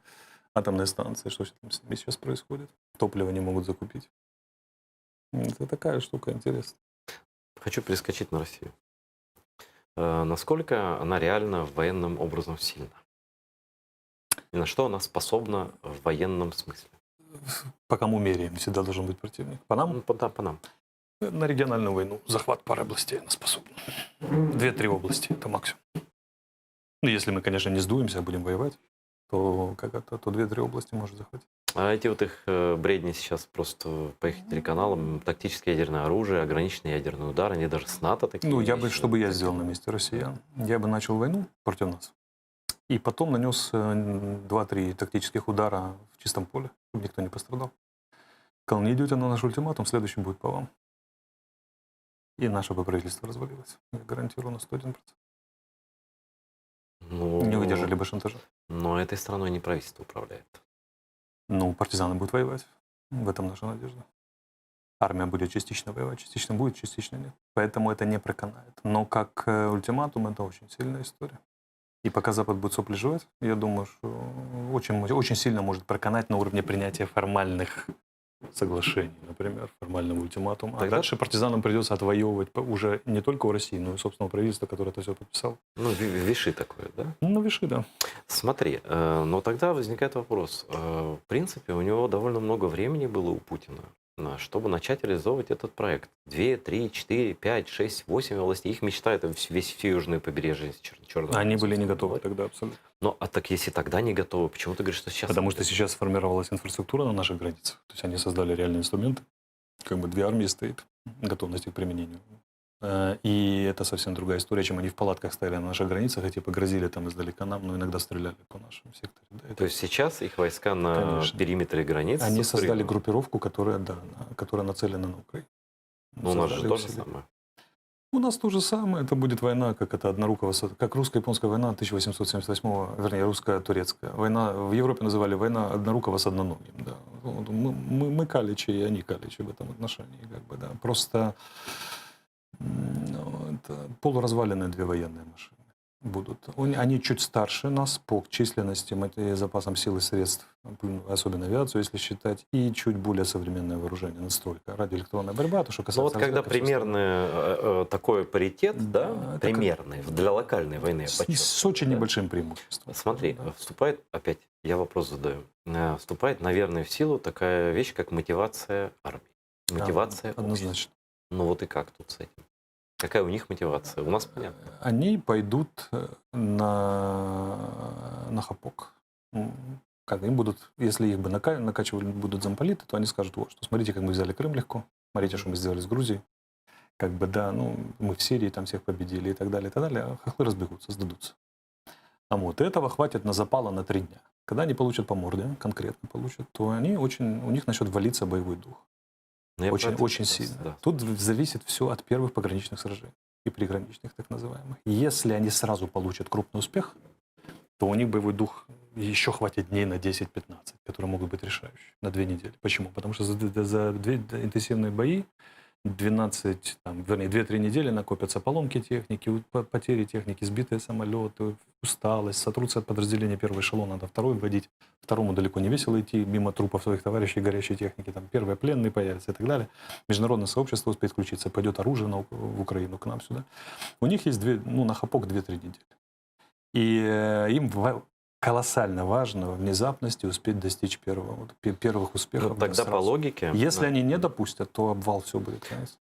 атомные станции, что там с ними сейчас происходит? Топливо не могут закупить. Это такая штука интересная. Хочу перескочить на Россию. Насколько она реально военным образом сильна? И на что она способна в военном смысле? По кому меряем? Всегда должен быть противник. По нам? Ну, да, по нам. На региональную войну захват пары областей она способна. 2-3 области, это максимум. Ну, если мы, конечно, не сдуемся, а будем воевать, то 2-3 области может захватить. А эти вот их бредни сейчас просто по их телеканалам, тактическое ядерное оружие, ограниченный ядерный удар, они даже с НАТО такие. Ну, вещи. что бы я сделал на месте россиян? Я бы начал войну против нас. И потом нанес 2-3 тактических удара в чистом поле, чтобы никто не пострадал. Сказал, не идете на наш ультиматум, следующим будет по вам. И наше бы правительство развалилось. Я гарантирую на 101%. Ну, Не выдержали бы шантажа. Но этой страной не правительство управляет. Ну, партизаны будут воевать. В этом наша надежда. Армия будет частично воевать, частично будет, частично нет. Поэтому это не проканает. Но как ультиматум это очень сильная история. И пока Запад будет сопли жевать, я думаю, что очень сильно может проканать на уровне принятия формальных соглашений, например, формального ультиматума. А Тогда- дальше партизанам придется отвоевывать уже не только у России, но и собственного правительства, которое это все подписало. Ну, виши такое, да? Ну, виши, да. Смотри, но тогда возникает вопрос. В принципе, у него довольно много времени было у Путина, чтобы начать реализовывать этот проект. 2, 3, 4, 5, 6, 8 областей. Их мечта — это все южное побережье Черного. Они были не готовы тогда абсолютно. Ну, а так если тогда не готовы, почему ты говоришь, что сейчас? Потому они что сейчас сформировалась инфраструктура на наших границах. То есть они создали реальные инструменты. Как бы 2 армии стоит, готовность к применению. И это совсем другая история, чем они в палатках стояли на наших границах, и типа грозили там издалека нам, но иногда стреляли по нашему сектору. Да, То есть сейчас их войска на Конечно. периметре границ? Они создали сфокусированы? группировку, которая нацелена на Украину. Ну, у нас же Создали то же усилия. самое. У нас то же самое. Это будет война, как это однорукого, как русско-японская война 1878, вернее, русско-турецкая. Война в Европе называли война однорукого с одноногим. Да. Вот мы каличи, и они каличи в этом отношении. Как бы, да. Просто это полуразваленные 2 военные машины будут. Они чуть старше нас по численности, запасам сил и средств, особенно авиацию, если считать, и чуть более современное вооружение, настройка, радиоэлектронная борьба, то, что Ну касается... вот когда разведки, всё остальное. примерный такой паритет, да, это примерный, для локальной войны, я С подчеркиваю, очень да. небольшим преимуществом. Смотри, Да. вступает, опять, я вопрос задаю, вступает, наверное, в силу такая вещь, как мотивация армии. Мотивация общества. Однозначно. Ну вот и как тут с этим? Какая у них мотивация? У нас понятно. Они пойдут на хапок. Как им будут, если их бы накачивали будут замполиты, то они скажут, вот, что смотрите, как мы взяли Крым легко, смотрите, что мы сделали с Грузией. Как бы, да, ну, мы в Сирии там всех победили и так далее, и так далее. А хохлы разбегутся, сдадутся. А вот этого хватит на запала на 3 дня. Когда они получат по морде, конкретно получат, то у них начнет валиться боевой дух. Ну, я про это Очень как раз, сильно. да. Тут зависит все от первых пограничных сражений и приграничных, так называемых. Если они сразу получат крупный успех, то у них боевой дух еще хватит дней на 10-15, которые могут быть решающие на 2 недели. Почему? Потому что за 2 интенсивные бои 2-3 недели накопятся поломки техники, потери техники, сбитые самолеты, усталость, сотрутся от подразделения первого эшелона, надо второй вводить. Второму далеко не весело идти мимо трупов своих товарищей, горящей техники. Там первые пленные появятся и так далее. Международное сообщество успеет включиться, пойдет оружие в Украину, к нам сюда. У них есть на хапок 2-3 недели. И им колоссально важно в внезапности успеть достичь первых успехов. Ну, тогда по логике... Если они не допустят, то обвал, все будет, конец.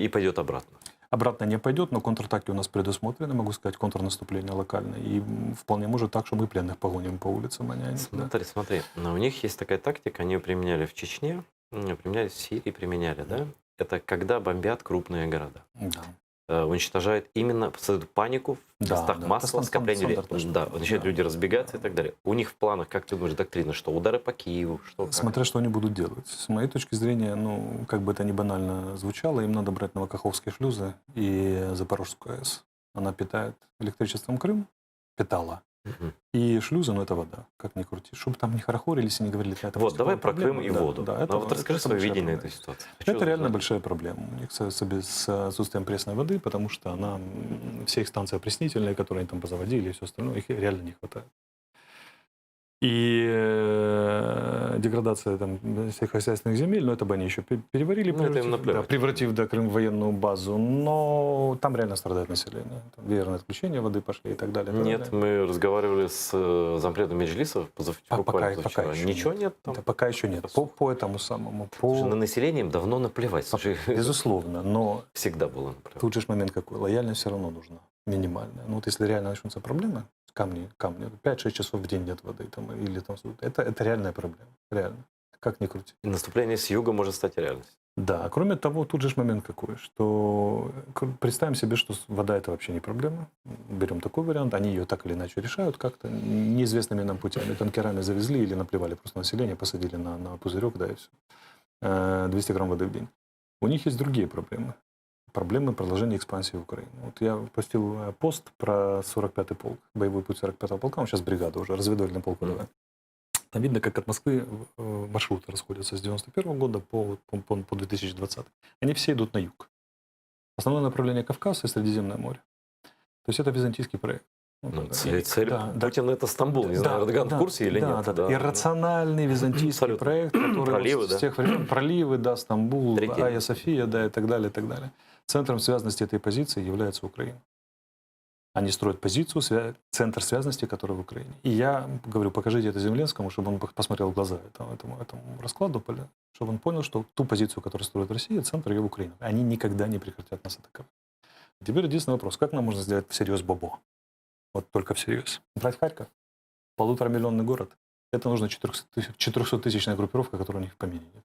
И пойдет обратно. Обратно не пойдет, но контратаки у нас предусмотрены, могу сказать, контрнаступление локальное. И вполне может так, что мы пленных погоним по улицам, а не они. Смотри. Но у них есть такая тактика, они ее применяли в Чечне, применяли в Сирии, применяли, да? Это когда бомбят крупные города. Да. Уничтожают именно, создают панику в местах массового скопления людей. Да, начинают люди разбегаться и так далее. У них в планах, как ты думаешь, доктрина, что удары по Киеву, что как? Смотря что они будут делать. С моей точки зрения, ну, как бы это ни банально звучало, им надо брать новокаховские шлюзы и Запорожскую АЭС. Она питает электричеством Крым, питала. И шлюзы, ну это вода, как ни крути. Чтобы там не хорохорились и не говорили, это вот, давай про Крым и воду. Да, это, вот расскажи свое видение этой ситуации. Это реально большая проблема у них с отсутствием пресной воды, потому что она, все их станции опреснительные, которые они там позаводили и все остальное, их реально не хватает. И деградация там, сельскохозяйственных земель, но это бы они еще переварили, превратив Крым в военную базу. Но там реально страдает население. Там веерные отключения воды пошли и так далее. Нет, мы разговаривали с зампредом Меджлиса пока Ничего нет там? Да, пока еще нет. По этому самому. На население им давно наплевать. Безусловно, но всегда было наплевать. Тут же момент какой. Лояльность все равно нужна. Минимальная. Ну вот если реально начнутся проблемы, камни, 5-6 часов в день нет воды, там, или там, это реальная проблема, реально, как ни крути. И наступление с юга может стать реальностью. Да, кроме того, тут же момент какой, что представим себе, что вода это вообще не проблема, берем такой вариант, они ее так или иначе решают как-то, неизвестными нам путями, танкерами завезли или наплевали просто население, посадили на пузырек, да, и все. 200 грамм воды в день. У них есть другие проблемы. Проблемы продолжения экспансии в Украину. Вот я постил пост про 45-й полк, боевой путь 45-го полка, он сейчас бригада уже, разведывательный полк. Там видно, как от Москвы маршруты расходятся с 91-го года по 2020. Они все идут на юг. Основное направление Кавказ и Средиземное море. То есть это византийский проект. Цель Путина это Стамбул, не знаю, Эрдоган в курсе или нет. Да. Иррациональный византийский проект, который проливы, с тех времен, проливы, да, Стамбул, Айя София, да, и так далее, и так далее. Центром связанности этой позиции является Украина. Они строят позицию, центр связанности, который в Украине. И я говорю, покажите это Зеленскому, чтобы он посмотрел в глаза этому раскладу, чтобы он понял, что ту позицию, которую строит Россия, центр ее в Украине. Они никогда не прекратят нас атаковать. Теперь единственный вопрос, как нам можно сделать всерьез бобо? Вот только всерьез. Брать Харьков, 1,5-миллионный город. Это нужно 400-тысячная группировка, которая у них в помине нет.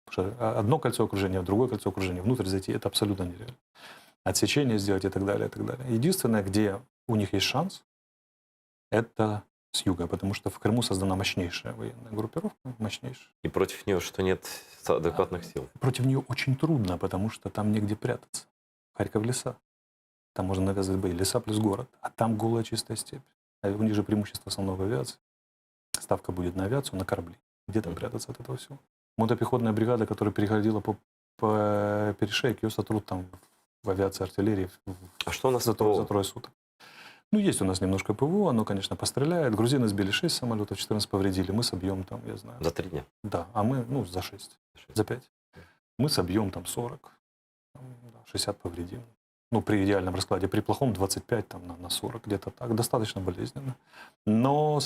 Потому что одно кольцо окружения, другое кольцо окружения, внутрь зайти, это абсолютно нереально. Отсечение сделать и так далее, и так далее. Единственное, где у них есть шанс, это с юга, потому что в Крыму создана мощнейшая военная группировка, мощнейшая. И против нее что нет адекватных сил? Против нее очень трудно, потому что там негде прятаться. Харьков леса. Там можно навязывать бои. Леса плюс город. А там голая чистая степь. А у них же преимущество основного в авиации. Ставка будет на авиацию, на корабли. Где там прятаться от этого всего? Мотопехотная бригада, которая переходила по перешейк, ее сотрут там в авиации, артиллерии. А что у нас за трое суток? Ну, есть у нас немножко ПВО, оно, конечно, постреляет. Грузины сбили 6 самолетов, 14 повредили. Мы собьем там, я знаю. За 3 дня? Да, а мы, за 6. За 5. Мы собьем там 40, 60 повредим. Ну, при идеальном раскладе, при плохом 25 там, на 40, где-то так. Достаточно болезненно. Но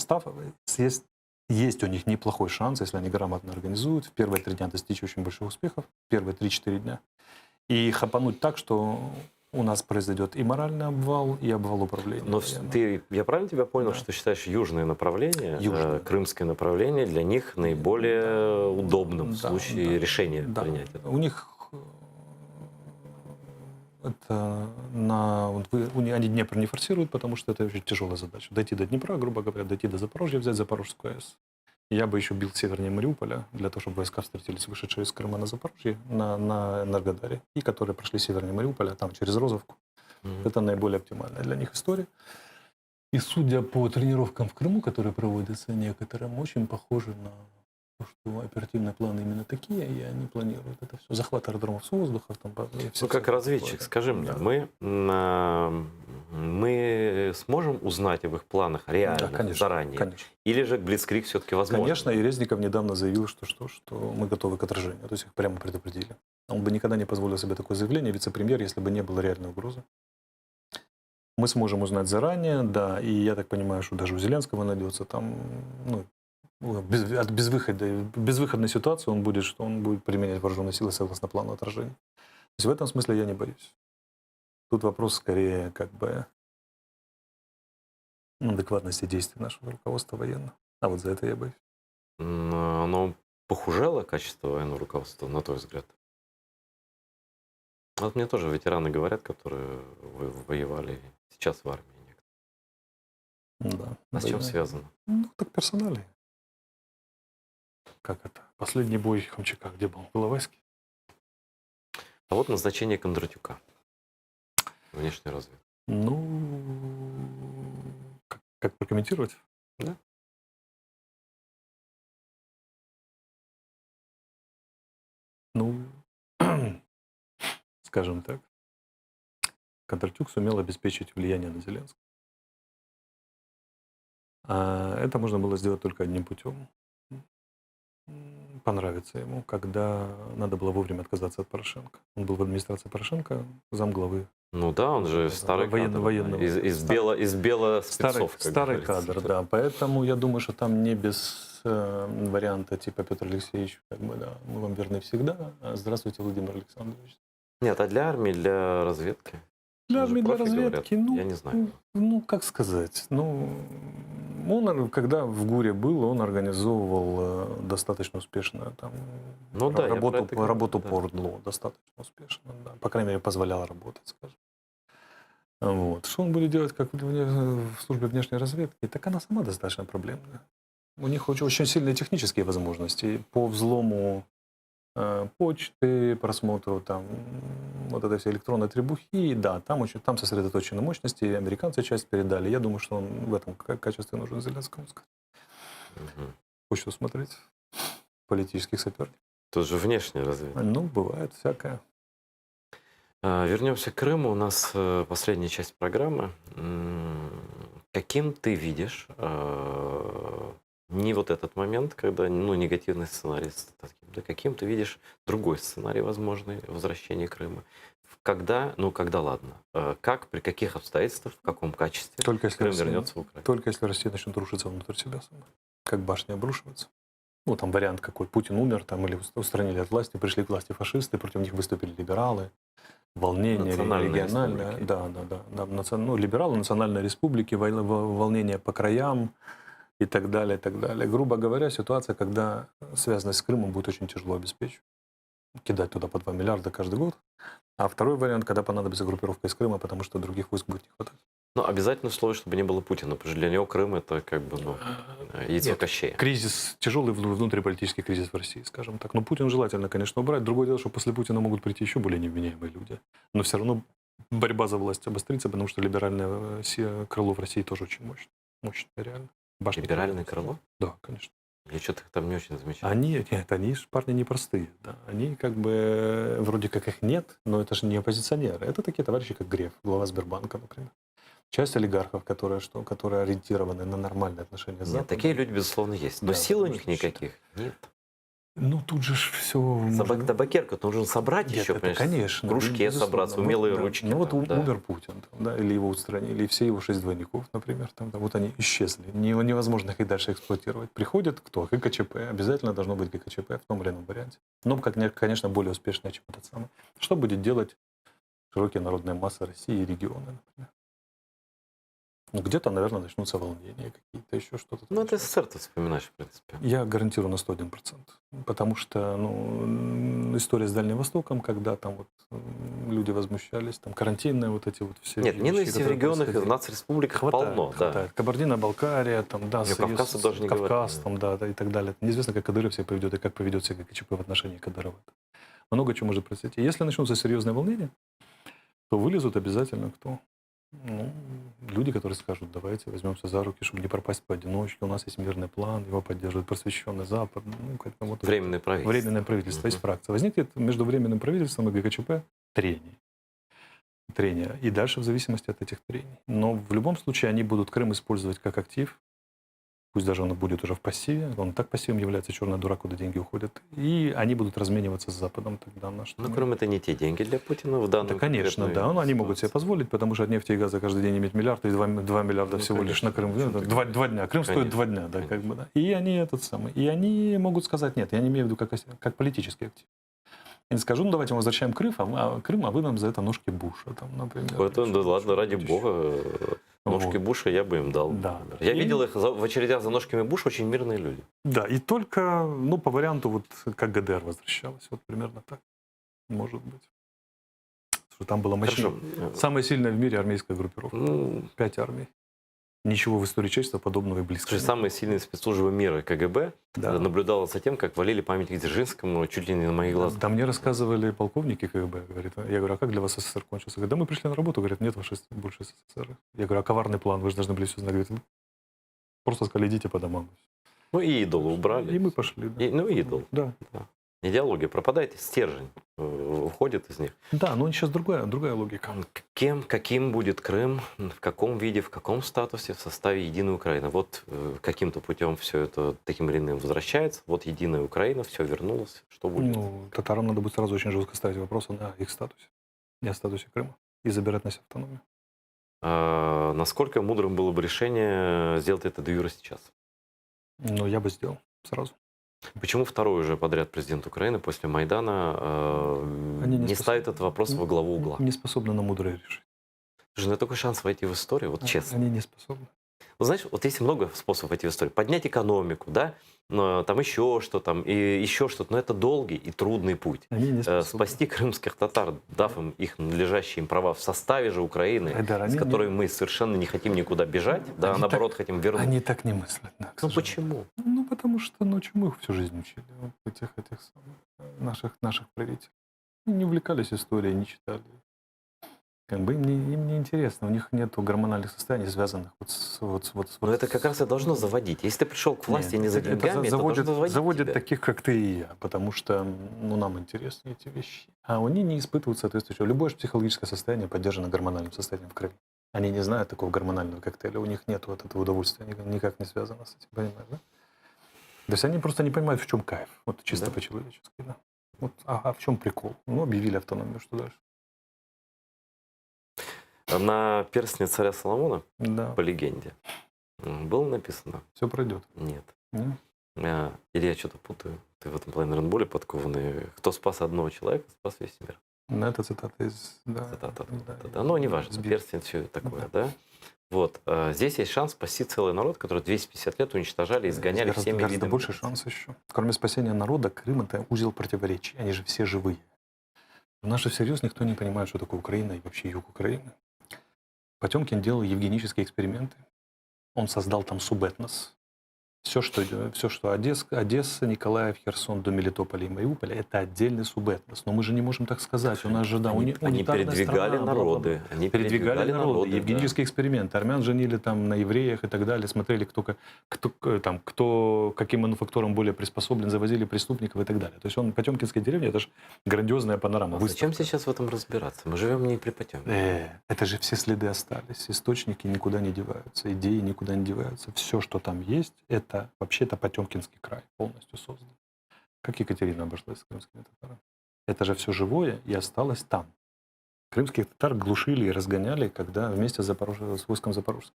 есть у них неплохой шанс, если они грамотно организуют, в первые 3 дня достичь очень больших успехов, первые 3-4 дня. И хапануть так, что у нас произойдет и моральный обвал, и обвал управления. Но я правильно тебя понял, что считаешь южное направление, крымское направление для них наиболее удобным в случае решения принять это? У них они Днепр не форсируют, потому что это очень тяжелая задача. Дойти до Днепра, грубо говоря, дойти до Запорожья, взять Запорожскую АЭС. Я бы еще бил севернее Мариуполя, для того, чтобы войска встретились вышедшие из Крыма на Запорожье, на Энергодаре, и которые прошли севернее Мариуполя, там через Розовку. Это наиболее оптимальная для них история. И судя по тренировкам в Крыму, которые проводятся некоторым, очень похоже на то, что оперативные планы именно такие, и они планируют это все. Захват аэродромов с воздуха. Там, как разведчик, скажи мне, мы сможем узнать об их планах реально, заранее? Конечно. Или же Блицкриг все-таки возможно? Конечно, и Резников недавно заявил, что мы готовы к отражению. То есть их прямо предупредили. Он бы никогда не позволил себе такое заявление, вице-премьер, если бы не было реальной угрозы. Мы сможем узнать заранее, да, и я так понимаю, что даже у Зеленского найдется там, ну, от безвыходной ситуации он будет, что он будет применять вооруженные силы согласно плану отражения. То есть в этом смысле я не боюсь. Тут вопрос скорее как бы адекватности действий нашего руководства военного. А вот за это я боюсь. Оно похужало качество военного руководства, на твой взгляд? Вот мне тоже ветераны говорят, которые воевали сейчас в армии. Да. А с чем связано? Ну, так персонали. Как это? Последний бой Хомчака где был? В Иловайске? А вот назначение Кондратюка. Внешняя разведка. Ну, как прокомментировать? Да. Ну, скажем так, Кондратюк сумел обеспечить влияние на Зеленского. А это можно было сделать только одним путем. Понравится ему, когда надо было вовремя отказаться от Порошенко. Он был в администрации Порошенко, замглавы. Ну да, он же старый кадр. Из бела спецов, старый кадр, да. Поэтому я думаю, что там не без варианта типа Петр Алексеевич, как бы, да, мы вам верны всегда. Здравствуйте, Владимир Александрович. Нет, а для армии, для разведки? Для армии, для разведки, говорят. Я не знаю. Ну, как сказать, он, когда в ГУРе был, он организовывал достаточно успешно там, работу по РДЛО, достаточно успешно, да. По крайней мере, позволял работать, скажем. Вот. Что он будет делать как в службе внешней разведки? Так она сама достаточно проблемная. У них очень сильные технические возможности по взлому почты, просмотру там вот этой всей электронной требухи, да, там сосредоточены мощности, американцы часть передали. Я думаю, что он в этом качестве нужен Зеленскому. Почту смотреть политических соперников. Тут же внешняя разведка. Ну, бывает всякое. Вернемся к Крыму. У нас последняя часть программы. Каким ты видишь не вот этот момент, когда негативный сценарий, да, каким ты видишь другой сценарий возможный возвращения Крыма? Когда ладно. Как, при каких обстоятельствах, в каком качестве Крым вернется в Украину? Только если Россия начнет рушиться внутрь себя сама. Как башня обрушивается. Ну, там вариант какой. Путин умер, там, или устранили от власти, пришли к власти фашисты, против них выступили либералы. Волнение региональное. Да. Либералы, национальные республики, волнение по краям. И так далее, и так далее. Грубо говоря, ситуация, когда связанность с Крымом будет очень тяжело обеспечить. Кидать туда по 2 миллиарда каждый год. А второй вариант, когда понадобится группировка из Крыма, потому что других войск будет не хватать. Но обязательно условие, чтобы не было Путина, потому что для него Крым это как бы яйцо Кощея. Кризис, тяжелый внутриполитический кризис в России, скажем так. Но Путин желательно, конечно, убрать. Другое дело, что после Путина могут прийти еще более невменяемые люди. Но все равно борьба за власть обострится, потому что либеральное крыло в России тоже очень мощное. Мощное, реально. Либеральное крыло? Да, конечно. Я что-то их там не очень замечал. Они же парни непростые. Да. Они как бы, вроде как их нет, но это же не оппозиционеры. Это такие товарищи, как Греф, глава Сбербанка, например. Часть олигархов, которые ориентированы на нормальные отношения с Западом. Нет, такие люди, безусловно, есть. Но сил у них никаких нет. Ну, тут же все... Табакерку нужно собрать еще, это, конечно. Кружке собраться, умелые ручки. Ну, вот умер Путин, да, или его устранили, и все его 6 двойников, например, вот они исчезли. Невозможно их и дальше эксплуатировать. Приходит кто? ГКЧП. Обязательно должно быть ГКЧП в том или ином варианте. Но, конечно, более успешное, чем этот самый. Что будет делать широкие народные массы России и регионы, например? Ну, где-то, наверное, начнутся волнения какие-то, еще что-то. Ну, это СССР ты вспоминаешь, в принципе. Я гарантирую на 101%. Потому что, история с Дальним Востоком, когда там вот люди возмущались, там карантинные вот эти вот все... Нет, ненависти в регионах и в нацреспубликах полно, хватает. Да. Кабардино-Балкария, там, да, Кавказ даже не Кавказ, там, да, и так далее. Неизвестно, как Кадыров себя поведет и как поведет себя ГКЧП в отношении Кадырова. Много чего может произойти. Если начнутся серьезные волнения, то вылезут обязательно кто? Люди, которые скажут, давайте возьмемся за руки, чтобы не пропасть поодиночке. У нас есть мирный план, его поддерживает просвещенный Запад. Временное правительство. Временное правительство, есть фракция. Возникнет между временным правительством и ГКЧП трения. И дальше в зависимости от этих трений. Но в любом случае они будут Крым использовать как актив. пусть даже он будет уже в пассиве, он так пассивом является, черный дурак, куда деньги уходят, и они будут размениваться с Западом тогда на что. Ну, кроме это не те деньги для Путина в данном Да, конечно, конкретной да, они могут себе ситуации. позволить, потому что от нефти и газа каждый день иметь миллиард, и 2 миллиарда Ну, всего лишь конечно, на Крым. о чем ты Два говоришь? дня. Крым стоит 2 дня, да, как бы, да. И они и они могут сказать, нет, я не имею в виду как политический актив. Я не скажу, ну давайте мы возвращаем Крым, а вы нам за это ножки Буша, там, например. Это, да ладно, ради Что-нибудь бога, ножки Вот. Буша я бы им дал. Да. например. Я И- видел их в очередях за ножками Буша, очень мирные люди. Да, и только, ну, по варианту, вот как ГДР возвращалась, вот примерно так, может быть. Что там была мощнее. Хорошо. Самая сильная в мире армейская группировка. Ну, 5 армий. Ничего в истории человечества подобного и близко. скажи, нет. самые сильные спецслужбы мира, КГБ, Да. наблюдала за тем, как валили памятник Дзержинскому чуть ли не на моих глазах. Да, мне рассказывали полковники КГБ. Говорит, я говорю, а как для вас СССР кончился? Говорит, да мы пришли на работу. Говорят, нет больше СССР. Я говорю, а коварный план, вы же должны были все знать. Говорит, просто сказали, идите по домам. Ну и идола убрали. И мы пошли. Да. Ну и идол. Да. Идеология пропадает, стержень уходит из них. Да, но сейчас другая логика. Каким будет Крым, в каком виде, в каком статусе в составе Единой Украины? Вот каким-то путем все это таким или иным возвращается. Вот Единая Украина, все вернулось. Что будет? Ну, татарам надо будет сразу очень жестко ставить вопросы на их статусе. Не о статусе Крыма. И забирать на себя автономию. Насколько мудрым было бы решение сделать это де юре сейчас? Но я бы сделал сразу. Почему второй уже подряд президент Украины после Майдана Они не не ставит этот вопрос во главу угла? Не способны на мудрое решение. Слушай, ну такой шанс войти в историю, вот честно. Они не способны. Ну, знаешь, вот есть много способов войти в историю. Поднять экономику, да, там еще что там, и еще что-то. Но это долгий и трудный путь. Они не способны. Спасти крымских татар, дав им их надлежащие им права в составе же Украины, Айдар, с они которой мы совершенно не хотим никуда бежать, да, а Они наоборот хотим вернуть. Они так не мыслят. Да, к Ну сожалению. почему? Ну, потому что, ну, чему их всю жизнь учили? Вот этих самых, наших правителей. Они не увлекались историей, не читали. Как бы им не интересно, у них нет гормональных состояний, связанных с Но это как раз и должно заводить. Если ты пришел к власти Нет, не за это деньгами, это должно заводить заводит тебя. таких, как ты и я, потому что ну, нам интересны эти вещи. А они не испытывают соответствующего. Любое же психологическое состояние поддержано гормональным состоянием в крови. Они не знают такого гормонального коктейля, у них нет вот этого удовольствия, никак не связано с этим, понимаешь, да? То есть они просто не понимают, в чем кайф, вот чисто Да. по-человечески, да. Вот, а в чем прикол? Ну, объявили автономию, что дальше? На перстне царя Соломона, Да, по легенде, было написано? все пройдет. Нет. Не? Или я что-то путаю? Ты в этом плане, наверное, более подкованный. Кто спас одного человека, спас весь мир. Ну, это цитата из... Да, Цитата. да, Но неважно, из перстень, все такое, да? Вот. Здесь есть шанс спасти целый народ, который 250 лет уничтожали, изгоняли Гораздо- всеми гораздо видами. больше шанс еще. Кроме спасения народа, Крым — это узел противоречий. Они же все живые. У нас же всерьез никто не понимает, что такое Украина и вообще юг Украины. Потемкин делал евгенические эксперименты. Он создал там субэтнос. Все, что Одесса, Николаев, Херсон до Мелитополя и Мариуполя, это отдельный субэтнос. Но мы же не можем так сказать. У нас же, да, Они унитарная передвигали страна, народы. бла-бла-бла. Они Передвигали народы, да. евгенические эксперименты. Армян женили там на евреях и так далее, смотрели, кто каким мануфактурам более приспособлен, завозили преступников и так далее. То есть он Потемкинская деревня, это же грандиозная панорама. А зачем выставка. сейчас в этом разбираться? Мы живем не при Потемкине. Это же все следы остались, источники никуда не деваются, идеи никуда не деваются. Все, что там есть, это вообще-то Потемкинский край полностью создан. Как Екатерина обошлась с крымскими татарами? Это же все живое и осталось там. Крымских татар глушили и разгоняли, когда вместе с войском Запорожским.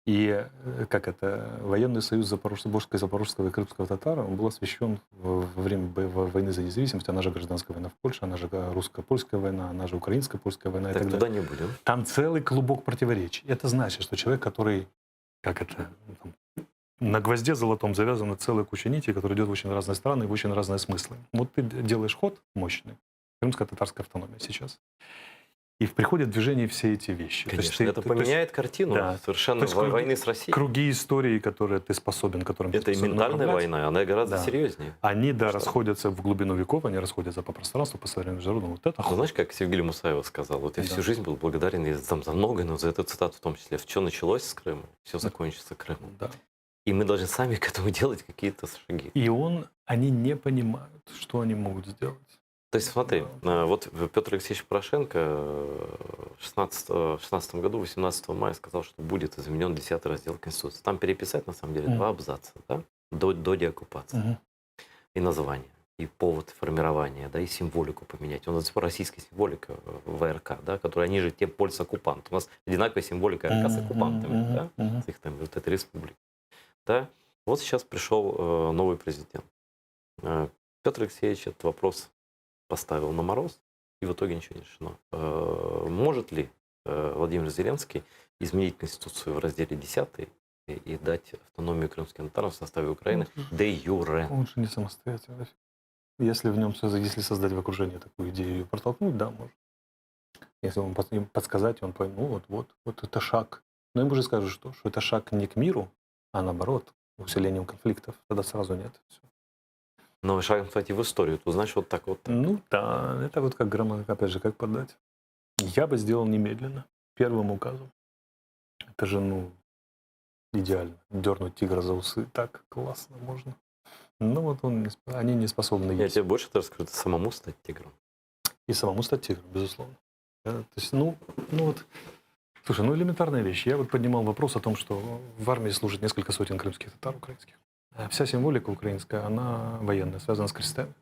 И военный союз запорожского и крымского татар, он был освящен во время войны за независимость. Она же гражданская война в Польше, она же русско-польская война, она же украинско-польская война и Так так туда далее. не будем. Там целый клубок противоречий. Это значит, что человек, который, на гвозде золотом завязана целая куча нитей, которая идет в очень разные страны и в очень разные смыслы. Вот ты делаешь ход мощный, крымско-татарская автономия сейчас, и приходят в движение все эти вещи. Конечно, это поменяет картину да. совершенно То есть войны с Россией. Круги истории, которые ты способен, которым ты Это и способен ментальная управлять, война, она гораздо Да. серьезнее. они, да, Что? расходятся в глубину веков, они расходятся по пространству, по современному международному. Вот это Ну, знаешь, как Севгиль Мусаева сказал, вот я Да. всю жизнь был благодарен и за многое, но за эту цитату в том числе. Все началось с Крыма, все закончится Крымом. Да. И мы должны сами к этому делать какие-то шаги. И они не понимают, что они могут сделать. То есть смотри, вот Петр Алексеевич Порошенко в 16 году, 18 мая сказал, что будет изменен 10 раздел Конституции. Там переписать, на самом деле, 2 абзаца, да, до деоккупации. Мгм. И название, и повод формирования, да, и символику поменять. У нас российская символика в РК, да, которая ниже тем полис-оккупант. У нас одинаковая символика РК с оккупантами, да, с их там вот этой республики. Да. Вот сейчас пришел новый президент. Петр Алексеевич этот вопрос поставил на мороз, и в итоге ничего не решено. Может ли Владимир Зеленский изменить Конституцию в разделе 10 и дать автономию крымским татарам в составе Украины де юре? Он же не самостоятельный. Если в нем, если создать в окружении такую идею и протолкнуть, да, может. Если им подсказать, он поймет, ну вот это шаг. Но ему же скажут, что это шаг не к миру, а наоборот, к усилению конфликтов. Тогда сразу нет. Всё. Новый шаг, кстати, в историю. Тут, значит, вот так вот. Ну да, это вот как грамотно, опять же, как подать. Я бы сделал немедленно, первым указом. Это же, ну, идеально. Дернуть тигра за усы, так классно можно. Ну вот они не способны Я есть. тебе больше расскажу, это самому стать тигром. И самому стать тигром, безусловно. Да, то есть, ну вот, слушай, ну элементарная вещь. Я вот поднимал вопрос о том, что в армии служит несколько сотен крымских татар украинских. А вся символика украинская, она военная, связана с крестами.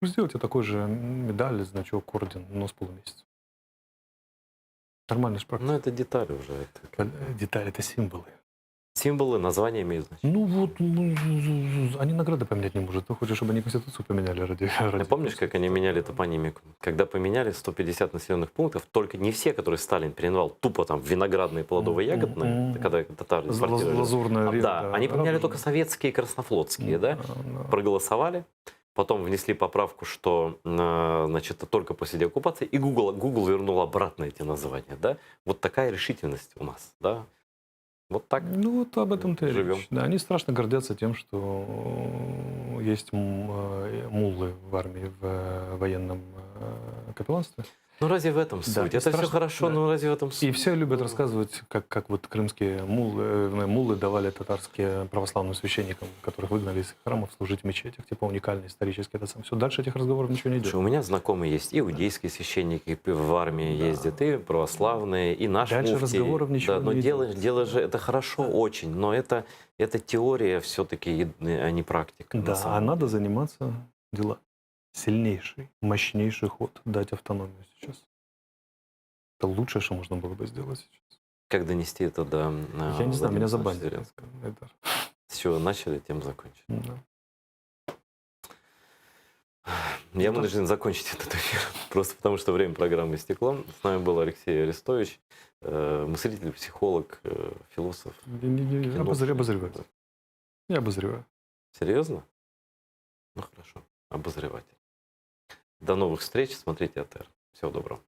Сделайте такой же медаль, значок, орден, но с полумесяца. Нормальный шпак. Ну, это детали уже. Это Детали — это символы. символы, названия имеют значение. Ну вот, они награды поменять не могут. Ты хочешь, чтобы они Конституцию поменяли ради Ты помнишь, как они меняли топонимику? Когда поменяли 150 населенных пунктов, только не все, которые Сталин переименовал, тупо там виноградные, плодовые, ягодные, когда татары депортировали. Лазурная Да, они поменяли только советские и краснофлотские, да? Проголосовали, потом внесли поправку, что, значит, только после деоккупации, и Google вернул обратно эти названия, да? Вот такая решительность у нас, да? Вот так. Ну вот об этом-то и живем. речь. Да, они страшно гордятся тем, что есть муллы в армии, в военном капелланстве. Ну разве в этом суть? Да, Это страшно, все хорошо, да. но разве в этом суть? И все любят рассказывать, как вот крымские муллы давали татарские православным священникам, которых выгнали из храмов, служить в мечетях. Типа уникальный исторический это сам. Все, дальше этих разговоров ничего не идет. Слушай, у меня знакомые есть иудейские священники в армии ездят, и православные, и наши Дальше муфтии. разговоров ничего Да, но не дело же, это хорошо очень, но это теория все-таки, а не практика. на Да, самом а деле. надо заниматься делами. Сильнейший, мощнейший ход дать автономию сейчас. Это лучшее, что можно было бы сделать сейчас. Как донести это до Я не знаю, меня Владимира забанят. Зеленского? Это, С чего начали, тем закончим. да. Я вынужден закончить этот эфир, просто потому что время программы истекло. С нами был Алексей Арестович, мыслитель, психолог, философ. Обозреваю. Я обозреваю. Серьезно? Ну хорошо, обозреватель. До новых встреч, смотрите АТР. Всего доброго.